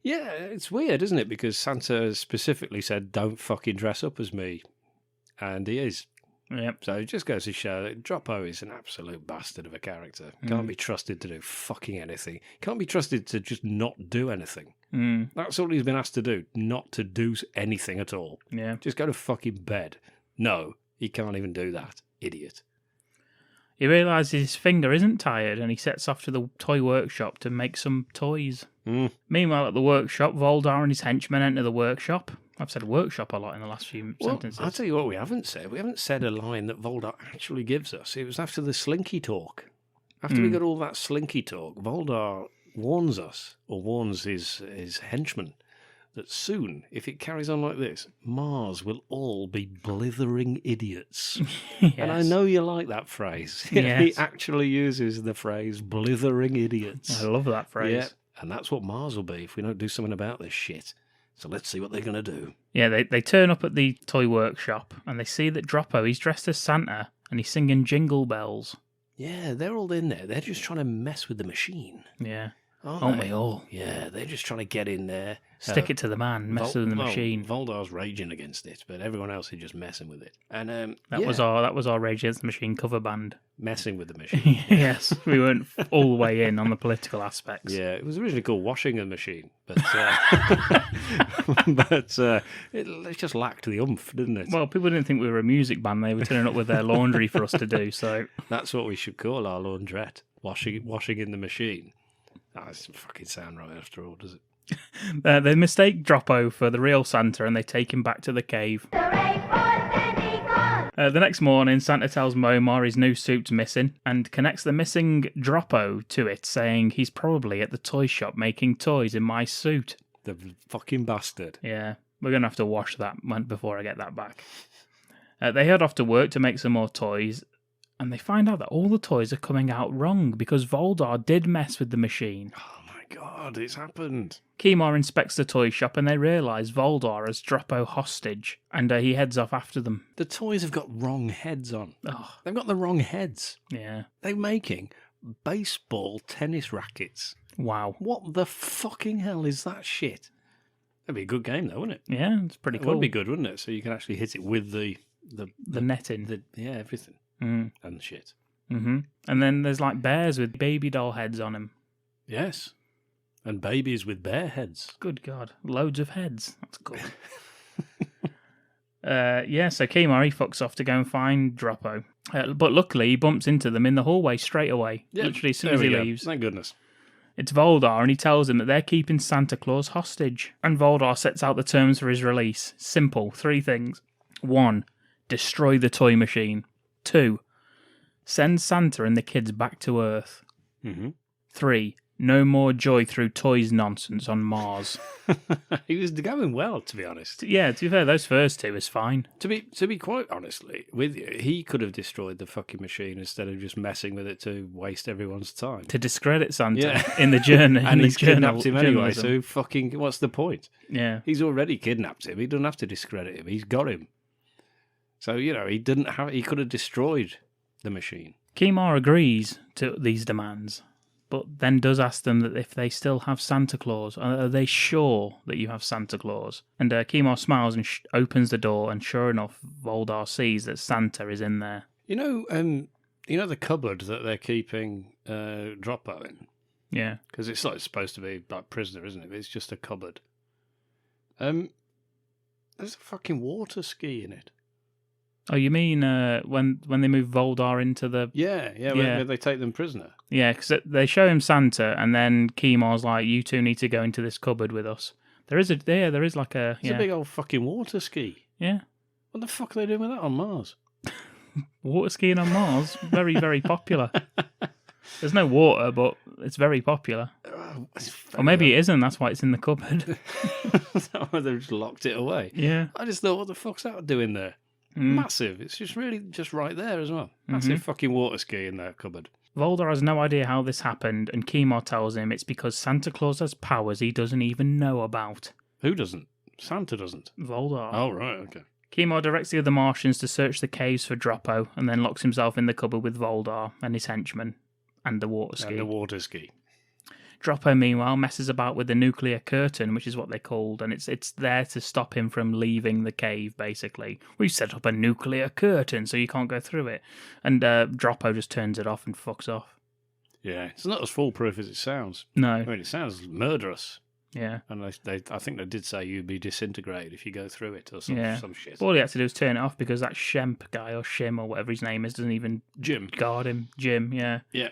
Yeah, it's weird, isn't it? Because Santa specifically said, don't fucking dress up as me. And he is. Yep. So it just goes to show that Droppo is an absolute bastard of a character. Can't be trusted to do fucking anything. Can't be trusted to just not do anything. That's all he's been asked to do. Not to do anything at all. Yeah. Just go to fucking bed. No, he can't even do that. Idiot. He realises his finger isn't tired and he sets off to the toy workshop to make some toys. Meanwhile, at the workshop, Voldar and his henchmen enter the workshop. I've said workshop a lot in the last few sentences. I'll tell you what we haven't said. We haven't said a line that Voldar actually gives us. It was after the slinky talk. After we got all that slinky talk, Voldar warns us, or warns his henchmen, that soon, if it carries on like this, Mars will all be blithering idiots. Yes. And I know you like that phrase. Yes. He actually uses the phrase blithering idiots. I love that phrase. Yeah, and that's what Mars will be if we don't do something about this shit. So let's see what they're going to do. Yeah, they turn up at the toy workshop and they see that Droppo, he's dressed as Santa and he's singing Jingle Bells. Yeah, they're all in there. They're just trying to mess with the machine. Yeah. Aren't we all? Yeah, they're just trying to get in there. Stick it to the man, mess with the machine. Voldar's raging against it, but everyone else is just messing with it. And that was our Rage Against the Machine cover band. Messing with the machine. Yes, we weren't all the way in on the political aspects. Yeah, it was originally called Washing a Machine, but it just lacked the oomph, didn't it? Well, people didn't think we were a music band. They were turning up with their laundry for us to do, so... That's what we should call our laundrette. washing in the machine. That doesn't fucking sound right after all, does it? They mistake Droppo for the real Santa and they take him back to the cave. The next morning, Santa tells Momar his new suit's missing and connects the missing Droppo to it, saying he's probably at the toy shop making toys in my suit. The fucking bastard. Yeah, we're going to have to wash that before I get that back. They head off to work to make some more toys, and they find out that all the toys are coming out wrong because Voldar did mess with the machine. Oh my god, it's happened. Chemo inspects the toy shop and they realise Voldar has Droppo hostage, and he heads off after them. The toys have got wrong heads on. Oh, They've got the wrong heads. yeah. They're making baseball tennis rackets. Wow. What the fucking hell is that shit? That'd be a good game though, wouldn't it? Yeah, it's pretty It cool. would be good, wouldn't it? So you can actually hit it with the netting. everything. Mm. And shit. Mm-hmm. And then there's like bears with baby doll heads on them. Yes. And babies with bear heads. Good God. Loads of heads. That's cool. So Chemo, he fucks off to go and find Droppo. But luckily, he bumps into them in the hallway straight away. Yeah, Literally as soon there as he we go. leaves. Thank goodness. It's Voldar, and he tells them that they're keeping Santa Claus hostage. And Voldar sets out the terms for his release. Simple. 3 things. 1. Destroy the toy machine. 2. Send Santa and the kids back to Earth. Mm-hmm. 3. No more joy through toys nonsense on Mars. He was going well, to be honest. Yeah, to be fair, those first 2 is fine. To be quite honestly with you, he could have destroyed the fucking machine instead of just messing with it to waste everyone's time. To discredit Santa Yeah. in the journey. And he's kidnapped him anyway, journalism. so fucking what's the point? Yeah. He's already kidnapped him. He doesn't have to discredit him. He's got him. So, he could have destroyed the machine. Chemo agrees to these demands, but then does ask them that if they still have Santa Claus, are they sure that you have Santa Claus? And Chemo smiles and opens the door, and sure enough, Voldar sees that Santa is in there. You know the cupboard that they're keeping Droppo in? Yeah. Because it's like supposed to be like prisoner, isn't it? It's just a cupboard. There's a fucking water ski in it. Oh, you mean when they move Voldar into the... Yeah. When they take them prisoner. Yeah, because they show him Santa, and then Chemo's like, you two need to go into this cupboard with us. There is like a... It's a big old fucking water ski. Yeah. What the fuck are they doing with that on Mars? Water skiing on Mars, very, very popular. There's no water, but it's very popular. Or maybe it isn't, that's why it's in the cupboard. They've just locked it away. Yeah. I just thought, what the fuck's that doing there? Massive. It's just really just right there as well. Massive fucking water ski in their cupboard. Voldar has no idea how this happened, and Chemo tells him it's because Santa Claus has powers he doesn't even know about. Who doesn't? Santa doesn't. Voldar. Oh, right, okay. Chemo directs the other Martians to search the caves for Droppo, and then locks himself in the cupboard with Voldar and his henchmen, and the water ski. And the water ski. Droppo, meanwhile, messes about with the nuclear curtain, which is what they're called, and it's there to stop him from leaving the cave, basically. We've set up a nuclear curtain so you can't go through it. And Droppo just turns it off and fucks off. Yeah, it's not as foolproof as it sounds. No. I mean, it sounds murderous. Yeah. And I think they did say you'd be disintegrated if you go through it or some shit. All he had to do was turn it off because that Shemp guy, or Shim, or whatever his name is, doesn't even Jim. guard him. Jim, yeah. Yeah.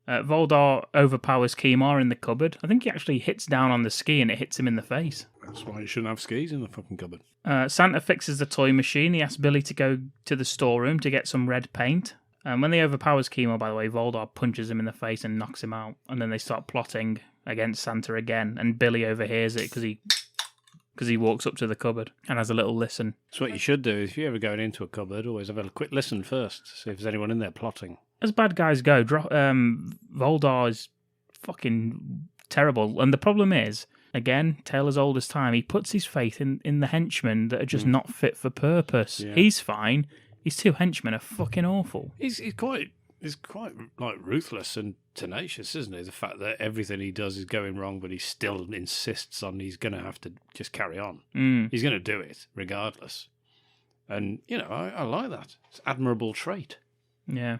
Voldar overpowers Chemo in the cupboard. I think he actually hits down on the ski and it hits him in the face. That's why you shouldn't have skis in the fucking cupboard. Santa fixes the toy machine. He asks Billy to go to the storeroom to get some red paint. When they overpowers Chemo, by the way, Voldar punches him in the face and knocks him out. And then they start plotting against Santa again. And Billy overhears it because he walks up to the cupboard and has a little listen. So what you should do is if you're ever going into a cupboard, always have a quick listen first. See if there's anyone in there plotting. As bad guys go, Voldar is fucking terrible. And the problem is, again, tale as old as time, he puts his faith in the henchmen that are just not fit for purpose. Yeah. He's fine. His 2 henchmen are fucking awful. He's quite like ruthless and tenacious, isn't he? The fact that everything he does is going wrong, but he still insists on he's going to have to just carry on. He's going to do it regardless. And, I like that. It's an admirable trait. Yeah.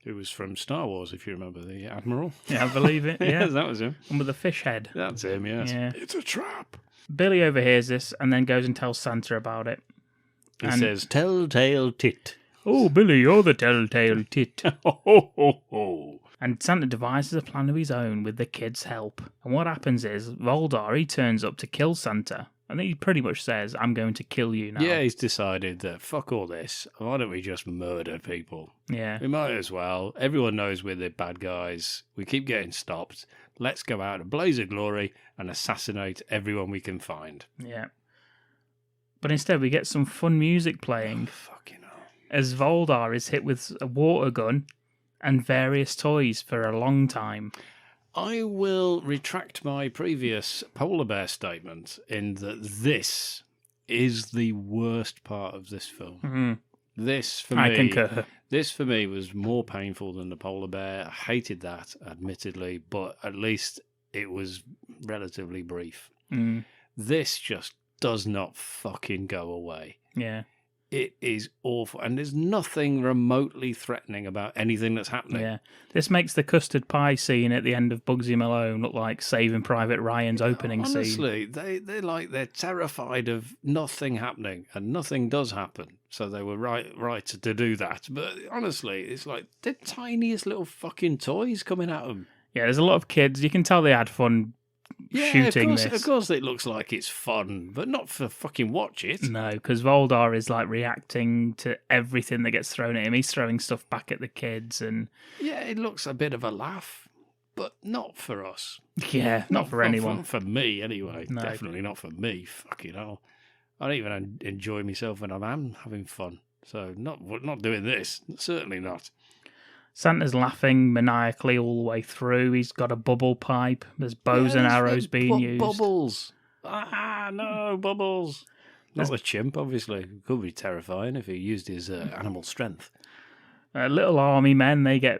Who was from Star Wars, if you remember, the Admiral. Yeah, I believe it. Yeah, yes, that was him. And with the fish head. That's him, yes. Yeah. It's a trap. Billy overhears this and then goes and tells Santa about it. He says, telltale tit. Oh, Billy, you're the telltale tit. Ho, ho, ho. And Santa devises a plan of his own with the kids' help. And what happens is, Voldar, he turns up to kill Santa. And he pretty much says, I'm going to kill you now. Yeah, he's decided that fuck all this. Why don't we just murder people? Yeah. We might as well. Everyone knows we're the bad guys. We keep getting stopped. Let's go out in a blaze of glory and assassinate everyone we can find. Yeah. But instead, we get some fun music playing. Oh, fucking hell. As Voldar is hit with a water gun and various toys for a long time. I will retract my previous polar bear statement in that this is the worst part of this film. Mm-hmm. This, for me, I concur. This, for me, was more painful than the polar bear. I hated that, admittedly, but at least it was relatively brief. Mm. This just does not fucking go away. Yeah. It is awful, and there's nothing remotely threatening about anything that's happening. Yeah. This makes the custard pie scene at the end of Bugsy Malone look like Saving Private Ryan's opening scene. Honestly, they're terrified of nothing happening, and nothing does happen. So they were right to do that. But honestly, it's like the tiniest little fucking toys coming at them. Yeah, there's a lot of kids. You can tell they had fun shooting this. Of course it looks like it's fun, but not for fucking watch it. No, because Voldar is like reacting to everything that gets thrown at him. He's throwing stuff back at the kids, and Yeah, it looks a bit of a laugh, but not for us. yeah, not for anyone. Not for me, anyway. No. Definitely not for me. Fucking hell. I don't even enjoy myself when I'm having fun. So not doing this. Certainly not. Santa's laughing maniacally all the way through. He's got a bubble pipe. There's bows and arrows being used. Bubbles. No, bubbles. Not the chimp, obviously. It could be terrifying if he used his animal strength. Little army men, they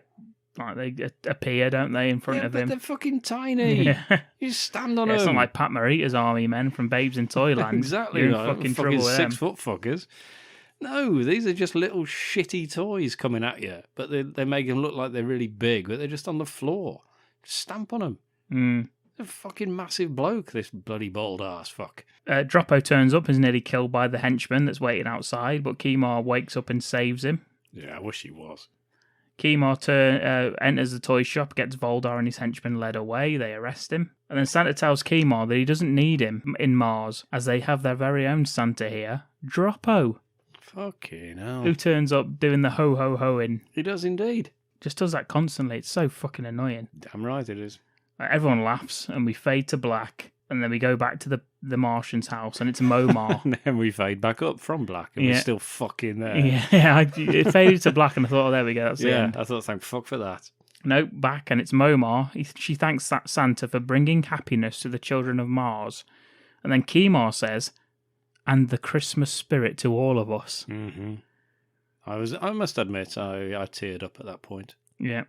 appear, don't they, in front of but him? they're fucking tiny. Yeah. You just stand on Yeah, them. it's not like Pat Morita's army men from Babes in Toyland. Exactly. You're in Right. fucking trouble with them. 6-foot fuckers. No, these are just little shitty toys coming at you, but they make them look like they're really big, but they're just on the floor. Just stamp on them. Mm. A fucking massive bloke, this bloody bald ass fuck. Droppo turns up and is nearly killed by the henchman that's waiting outside, but Kemar wakes up and saves him. Yeah, I wish he was. Kemar enters the toy shop, gets Voldar and his henchmen led away. They arrest him. And then Santa tells Kemar that he doesn't need him in Mars, as they have their very own Santa here, Droppo, Fucking hell. who turns up doing the ho-ho-hoing. He does indeed. Just does that constantly. It's so fucking annoying. Damn right it is. Everyone laughs, and we fade to black, and then we go back to the Martian's house, and it's Momar. And then we fade back up from black, and we're still fucking there. It faded to black, and I thought, oh, there we go, that's the end. I thought, thank fuck for that. Nope, back, and it's Momar. She thanks Santa for bringing happiness to the children of Mars. And then Kemar says, and the Christmas spirit to all of us. Mm-hmm. I must admit, I teared up at that point. Yeah.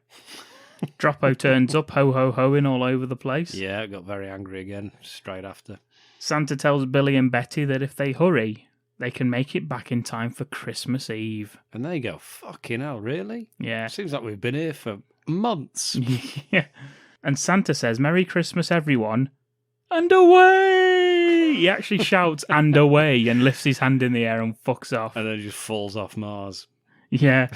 Droppo turns up, ho-ho-hoing all over the place. Yeah, I got very angry again, straight after. Santa tells Billy and Betty that if they hurry, they can make it back in time for Christmas Eve. And they go, fucking hell, really? Yeah. Seems like we've been here for months. Yeah. And Santa says, Merry Christmas, everyone. And away! He actually shouts, and away, and lifts his hand in the air and fucks off. And then just falls off Mars. Yeah.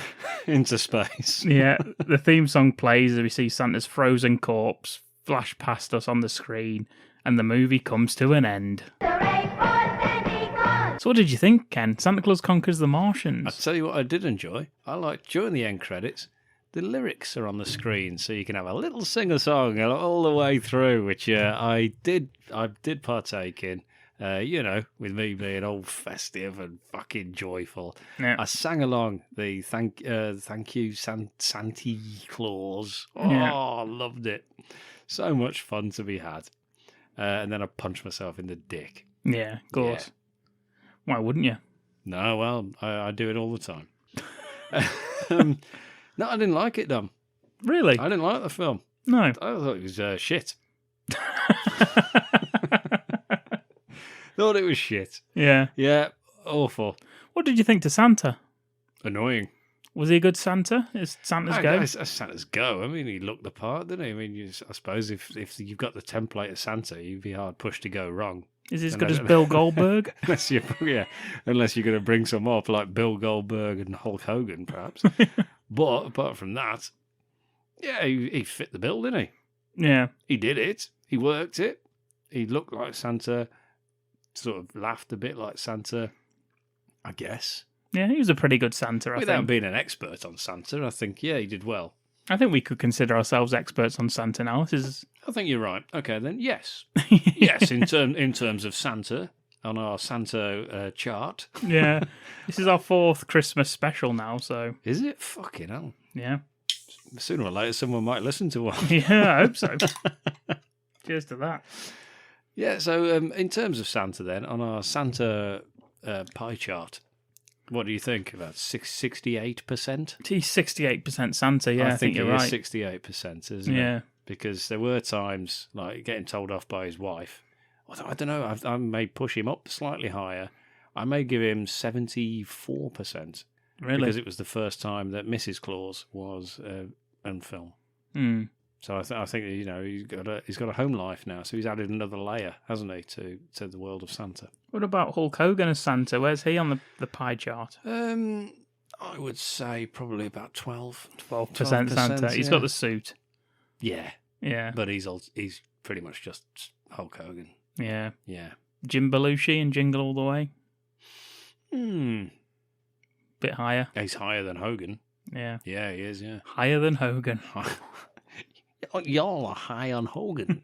Into space. Yeah. The theme song plays as we see Santa's frozen corpse flash past us on the screen, and the movie comes to an end. Hooray for Santa Claus! So what did you think, Ken? Santa Claus Conquers the Martians. I'll tell you what I did enjoy. I liked, during the end credits, the lyrics are on the screen, so you can have a little sing-a-song all the way through, which I did partake in. With me being all festive and fucking joyful. Yeah. I sang along the thank you, Santa Claus. Oh, Yeah. I loved it. So much fun to be had. And then I punched myself in the dick. Yeah, of course. Why wouldn't you? No, well, I do it all the time. No, I didn't like it, Dom. Really? I didn't like the film. No. I thought it was shit. Thought it was shit. Yeah. Yeah, awful. What did you think to Santa? Annoying. Was he a good Santa? Is Santa's go? As Santa's go. I mean, he looked the part, didn't he? I mean, I suppose if you've got the template of Santa, you'd be hard pushed to go wrong. Is he as good as Bill Goldberg? unless you're going to bring some up like Bill Goldberg and Hulk Hogan, perhaps. But apart from that, Yeah, he fit the bill, didn't he? Yeah. He did it. He worked it. He looked like Santa. Sort of laughed a bit like Santa, I guess. Yeah, he was a pretty good Santa, I Without think. being an expert on Santa, I think, yeah, he did well. I think we could consider ourselves experts on Santa now. This is... I think you're right. Okay, then, yes. Yes, in terms of Santa, on our Santa chart. Yeah. This is our 4th Christmas special now, so... Is it? Fucking hell. Yeah. Sooner or later, someone might listen to one. Yeah, I hope so. Cheers to that. Yeah, so in terms of Santa then, on our Santa pie chart, what do you think? About 68%? He's 68% Santa, yeah, I think you're right. 68%, isn't it? Yeah. Because there were times, like, getting told off by his wife. Although, I don't know, I may push him up slightly higher. I may give him 74%. Really? Because it was the first time that Mrs. Claus was on film. Hmm. So I think he's got a home life now. So he's added another layer, hasn't he, to the world of Santa? What about Hulk Hogan as Santa? Where's he on the pie chart? I would say probably about 12% Santa. He's got the suit. Yeah, Yeah. but he's pretty much just Hulk Hogan. Yeah. Yeah. Jim Belushi and Jingle All the Way. Bit higher. He's higher than Hogan. Yeah. Yeah, he is. Yeah. Higher than Hogan. Y'all are high on Hogan.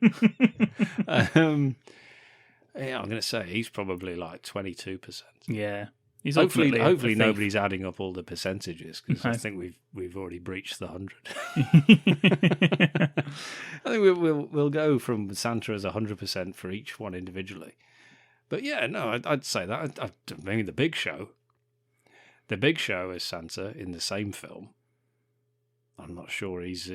Yeah, I'm going to say he's probably like 22%. Yeah. He's Hopefully a thief. nobody's adding up all the percentages because I think we've already breached the 100. I think we'll go from Santa as 100% for each one individually. But yeah, no, I'd say that. I mean, the Big Show as Santa in the same film. I'm not sure he's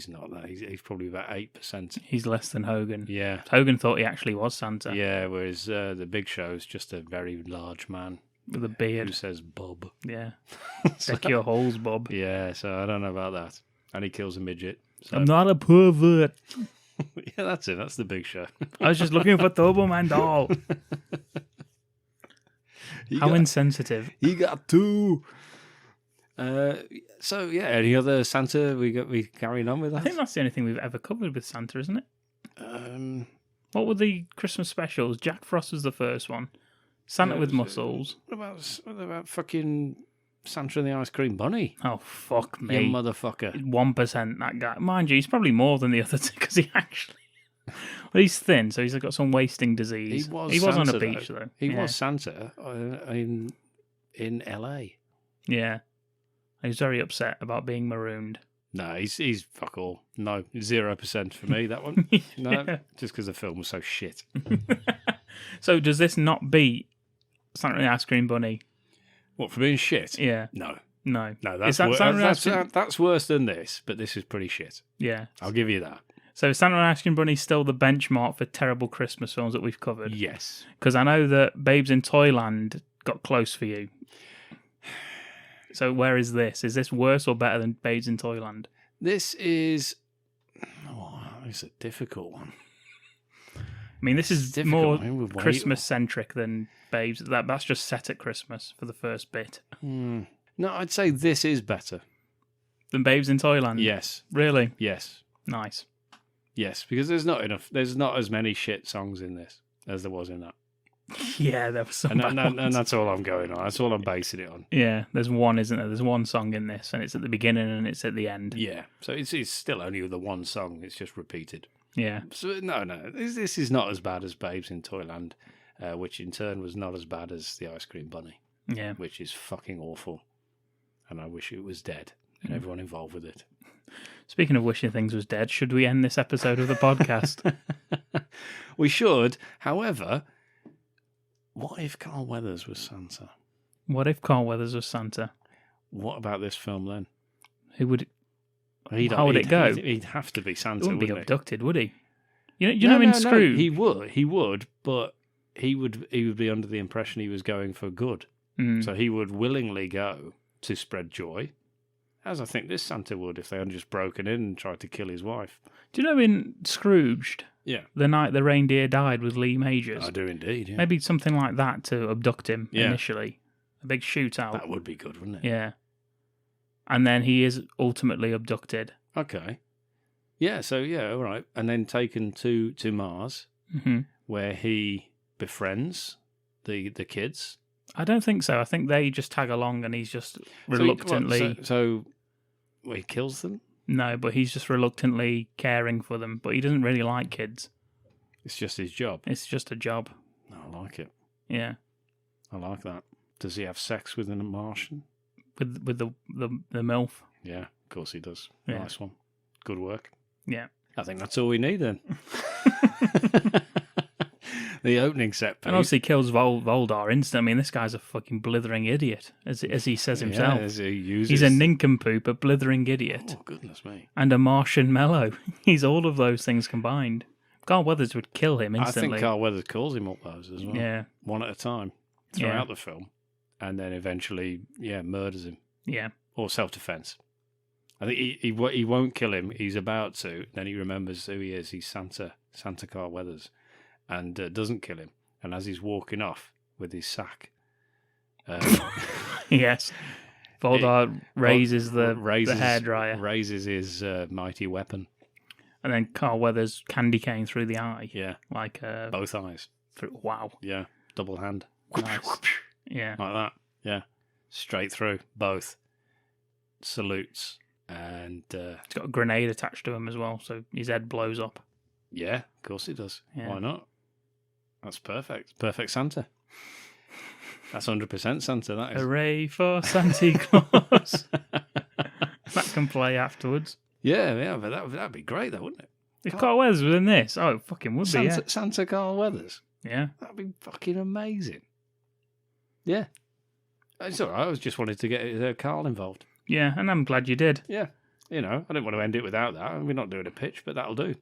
not that. He's probably about 8%. He's less than Hogan. Yeah. Hogan thought he actually was Santa. Yeah, whereas the Big Show is just a very large man. With a beard. Who says Bob. Yeah. Deck your holes, Bob. Yeah, so I don't know about that. And he kills a midget. So. I'm not a pervert. Yeah, that's it. That's the Big Show. I was just looking for Turbo Man doll. How insensitive. He got 2. So yeah, any other Santa we carrying on with that? I think that's the only thing we've ever covered with Santa, isn't it? What were the Christmas specials? Jack Frost was the first one. Santa with muscles. What about fucking Santa and the Ice Cream Bunny? Oh, fuck me. You motherfucker. 1%, that guy. Mind you, he's probably more than the other two because he actually... Well, he's thin, so he's got some wasting disease. He was Santa, on a beach, though. He was Santa in LA. Yeah. He was very upset about being marooned. No, he's fuck all. No, 0% for me, that one. No, just because the film was so shit. So does this not beat Santa and the Ice Cream Bunny? What, for being shit? Yeah. No, that's worse than this, but this is pretty shit. Yeah. I'll give you that. So Santa and Ice Cream Bunny is still the benchmark for terrible Christmas films that we've covered? Yes. Because I know that Babes in Toyland got close for you. So where is this? Is this worse or better than Babes in Toyland? This is... Oh, it's a difficult one. I mean, this is more Christmas-centric than Babes. That's just set at Christmas for the first bit. No, I'd say this is better. Than Babes in Toyland? Yes. Really? Yes. Nice. Yes, because there's not as many shit songs in this as there was in that. Yeah, there was some bad ones. And that's all I'm going on. That's all I'm basing it on. Yeah, there's one, isn't there? There's one song in this, and it's at the beginning and it's at the end. Yeah, so it's still only the one song. It's just repeated. Yeah. So no, this is not as bad as Babes in Toyland, which in turn was not as bad as the Ice Cream Bunny. Yeah. Which is fucking awful, and I wish it was dead and everyone involved with it. Speaking of wishing things was dead, should we end this episode of the podcast? We should. However, what if Carl Weathers was Santa? What if Carl Weathers was Santa? What about this film then? Who would? How would it go? He'd have to be Santa. He wouldn't be wouldn't abducted, would he? You know in Scrooge? He would, but he would be under the impression he was going for good. So he would willingly go to spread joy, as I think this Santa would if they had just broken in and tried to kill his wife. Do you know in Scrooged? Yeah. The Night the Reindeer Died with Lee Majors? I do indeed, yeah. Maybe something like that to abduct him initially. A big shootout. That would be good, wouldn't it? Yeah. And then he is ultimately abducted. Okay. Yeah, so yeah, all right. And then taken to Mars, where he befriends the kids. I don't think so. I think they just tag along and he's just reluctantly... So he kills them? No, but he's just reluctantly caring for them. But he doesn't really like kids. It's just his job. It's just a job. I like it. Yeah. I like that. Does he have sex with a Martian? With the MILF? Yeah, of course he does. Yeah. Nice one. Good work. Yeah. I think that's all we need then. The opening set piece. And obviously kills Voldar instantly. I mean, this guy's a fucking blithering idiot, as he says himself. Yeah, as he uses... He's a nincompoop, a blithering idiot. Oh, goodness me. And a Martian mellow. He's all of those things combined. Carl Weathers would kill him instantly. I think Carl Weathers calls him up those as well. Yeah. One at a time throughout the film. And then eventually, murders him. Yeah. Or self-defense. I think he won't kill him. He's about to. Then he remembers who he is. He's Santa Carl Weathers. And doesn't kill him. And as he's walking off with his sack... yes. Voldar raises the hairdryer. Raises his mighty weapon. And then Carl Weathers candy cane through the eye. Yeah. Like both eyes. Wow. Yeah. Double hand. Nice. Yeah. Like that. Yeah. Straight through. Both. Salutes. And he's got a grenade attached to him as well, so his head blows up. Yeah, of course it does. Yeah. Why not? That's perfect. Perfect Santa. That's 100% Santa, that is. Hooray for Santa Claus. That can play afterwards. Yeah, but that'd be great, though, wouldn't it? If Carl Weathers was in this, it fucking would be, yeah. Santa Carl Weathers. Yeah. That'd be fucking amazing. Yeah. It's all right. I just wanted to get Carl involved. Yeah, and I'm glad you did. Yeah. I didn't want to end it without that. We're not doing a pitch, but that'll do.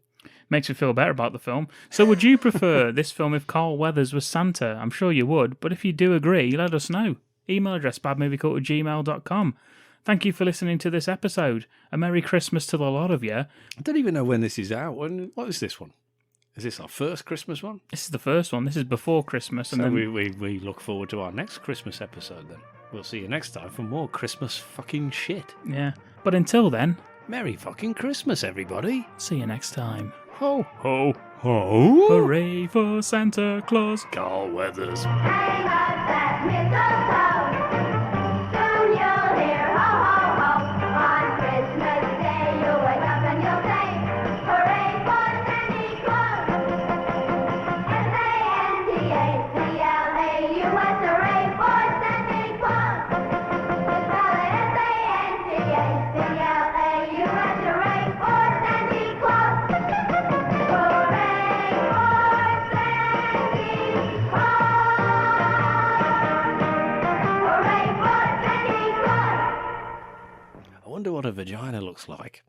Makes me feel better about the film. So would you prefer this film if Carl Weathers was Santa? I'm sure you would, but if you do agree, let us know. Email address badmoviecult@gmail.com. Thank you for listening to this episode. A Merry Christmas to the lot of you. I don't even know when this is out. What is this one? Is this our first Christmas one? This is the first one. This is before Christmas. So and then we look forward to our next Christmas episode then. We'll see you next time for more Christmas fucking shit. Yeah. But until then... Merry fucking Christmas, everybody. See you next time. Ho, ho, ho. Hooray for Santa Claus. Carl Weathers. Hang up that mistletoe. Soon you'll hear ho, ho, ho. On Christmas Day you'll wake up and you'll say, hooray for Santa Claus. S-A-N-T-A-C-L-A-U-S, hooray for Santa Claus. Spell it S-A-N-T-A-C-L-A-U-S, hooray for Santa Claus. I wonder what a vagina looks like.